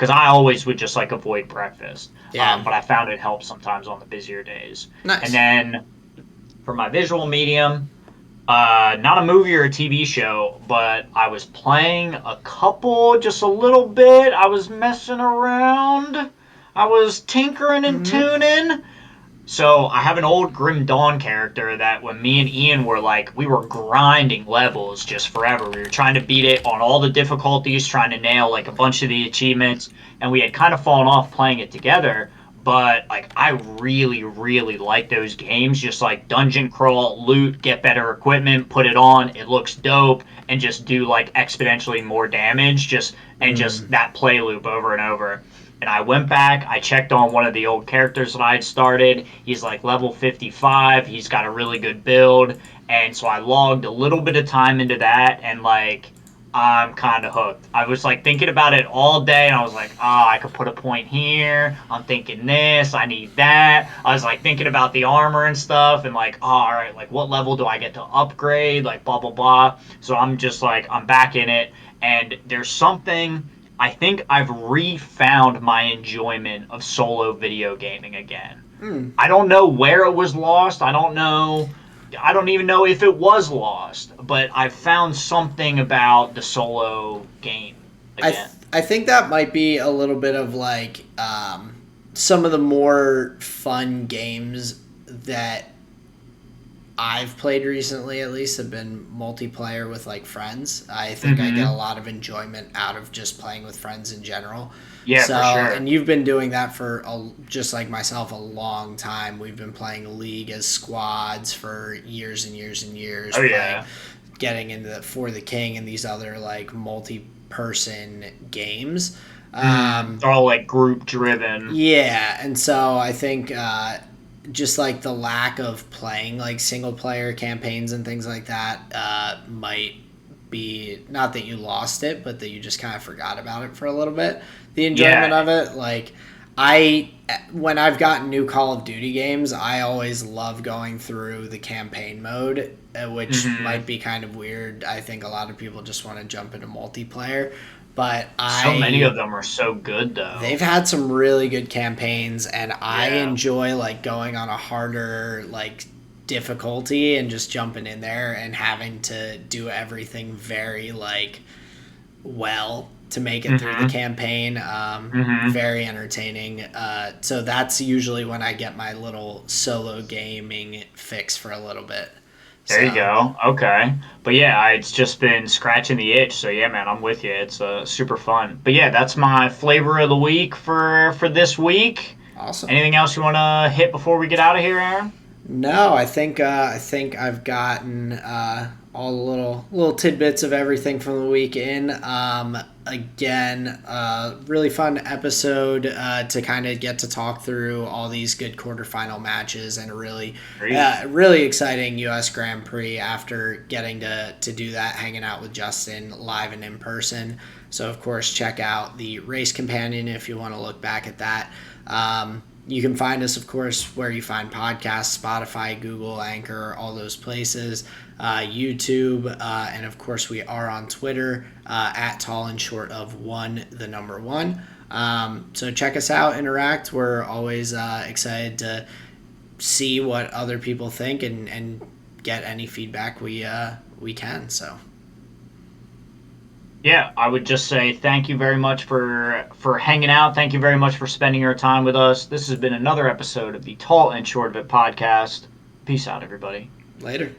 I always would just like avoid breakfast. Yeah. But I found it helps sometimes on the busier days. Nice. And then for my visual medium. Not a movie or a TV show, but I was playing a couple just a little bit. I was messing around. I was tinkering and tuning. So I have an old Grim Dawn character that when me and Ian were like, we were grinding levels just forever. We were trying to beat it on all the difficulties, trying to nail like a bunch of the achievements, and we had kind of fallen off playing it together. But like I really, really like those games. Just like dungeon crawl, loot, get better equipment, put it on, it looks dope, and just do like exponentially more damage. Just that play loop over and over. And I went back, I checked on one of the old characters that I had started. He's like level 55. He's got a really good build. And so I logged a little bit of time into that, and like I'm kind of hooked. I was like thinking about it all day, and I was like, I could put a point here. I'm thinking this, I need that. I was like thinking about the armor and stuff, and like, all right, like what level do I get to upgrade? Like blah blah blah. So I'm just like, I'm back in it, and there's something. I think I've refound my enjoyment of solo video gaming again. I don't know where it was lost. I don't even know if it was lost, but I found something about the solo game again. I think that might be a little bit of like some of the more fun games that I've played recently, at least, have been multiplayer with like friends. I think I get a lot of enjoyment out of just playing with friends in general. Yeah, so, for sure. And you've been doing that for just like myself a long time. We've been playing League as squads for years and years and years. Oh yeah. Getting into For the King and these other like multi-person games. They're all like group driven. Yeah, and so I think just like the lack of playing like single player campaigns and things like that might be not that you lost it, but that you just kind of forgot about it for a little bit. The enjoyment of it, like when I've gotten new Call of Duty games, I always love going through the campaign mode, which might be kind of weird. I think a lot of people just want to jump into multiplayer. But so many of them are so good, though. They've had some really good campaigns, and I enjoy like going on a harder like difficulty and just jumping in there and having to do everything very like well to make it through the campaign. Very entertaining. So that's usually when I get my little solo gaming fix for a little bit. There you go. Okay. But yeah, it's just been scratching the itch. So yeah, man, I'm with you. It's super fun. But yeah, that's my flavor of the week for this week. Awesome. Anything else you want to hit before we get out of here, Aaron? No, I think I've gotten all the little tidbits of everything from the weekend. Again, really fun episode to kind of get to talk through all these good quarterfinal matches and a really exciting U.S. Grand Prix after getting to do that, hanging out with Justin live and in person. So, of course, check out the Race Companion if you want to look back at that. You can find us, of course, where you find podcasts, Spotify, Google, Anchor, all those places, YouTube, and of course we are on Twitter at TallandShortOf1. So check us out, interact. We're always excited to see what other people think and get any feedback we can. So. Yeah, I would just say thank you very much for hanging out. Thank you very much for spending your time with us. This has been another episode of the Tall and Short of It podcast. Peace out, everybody. Later.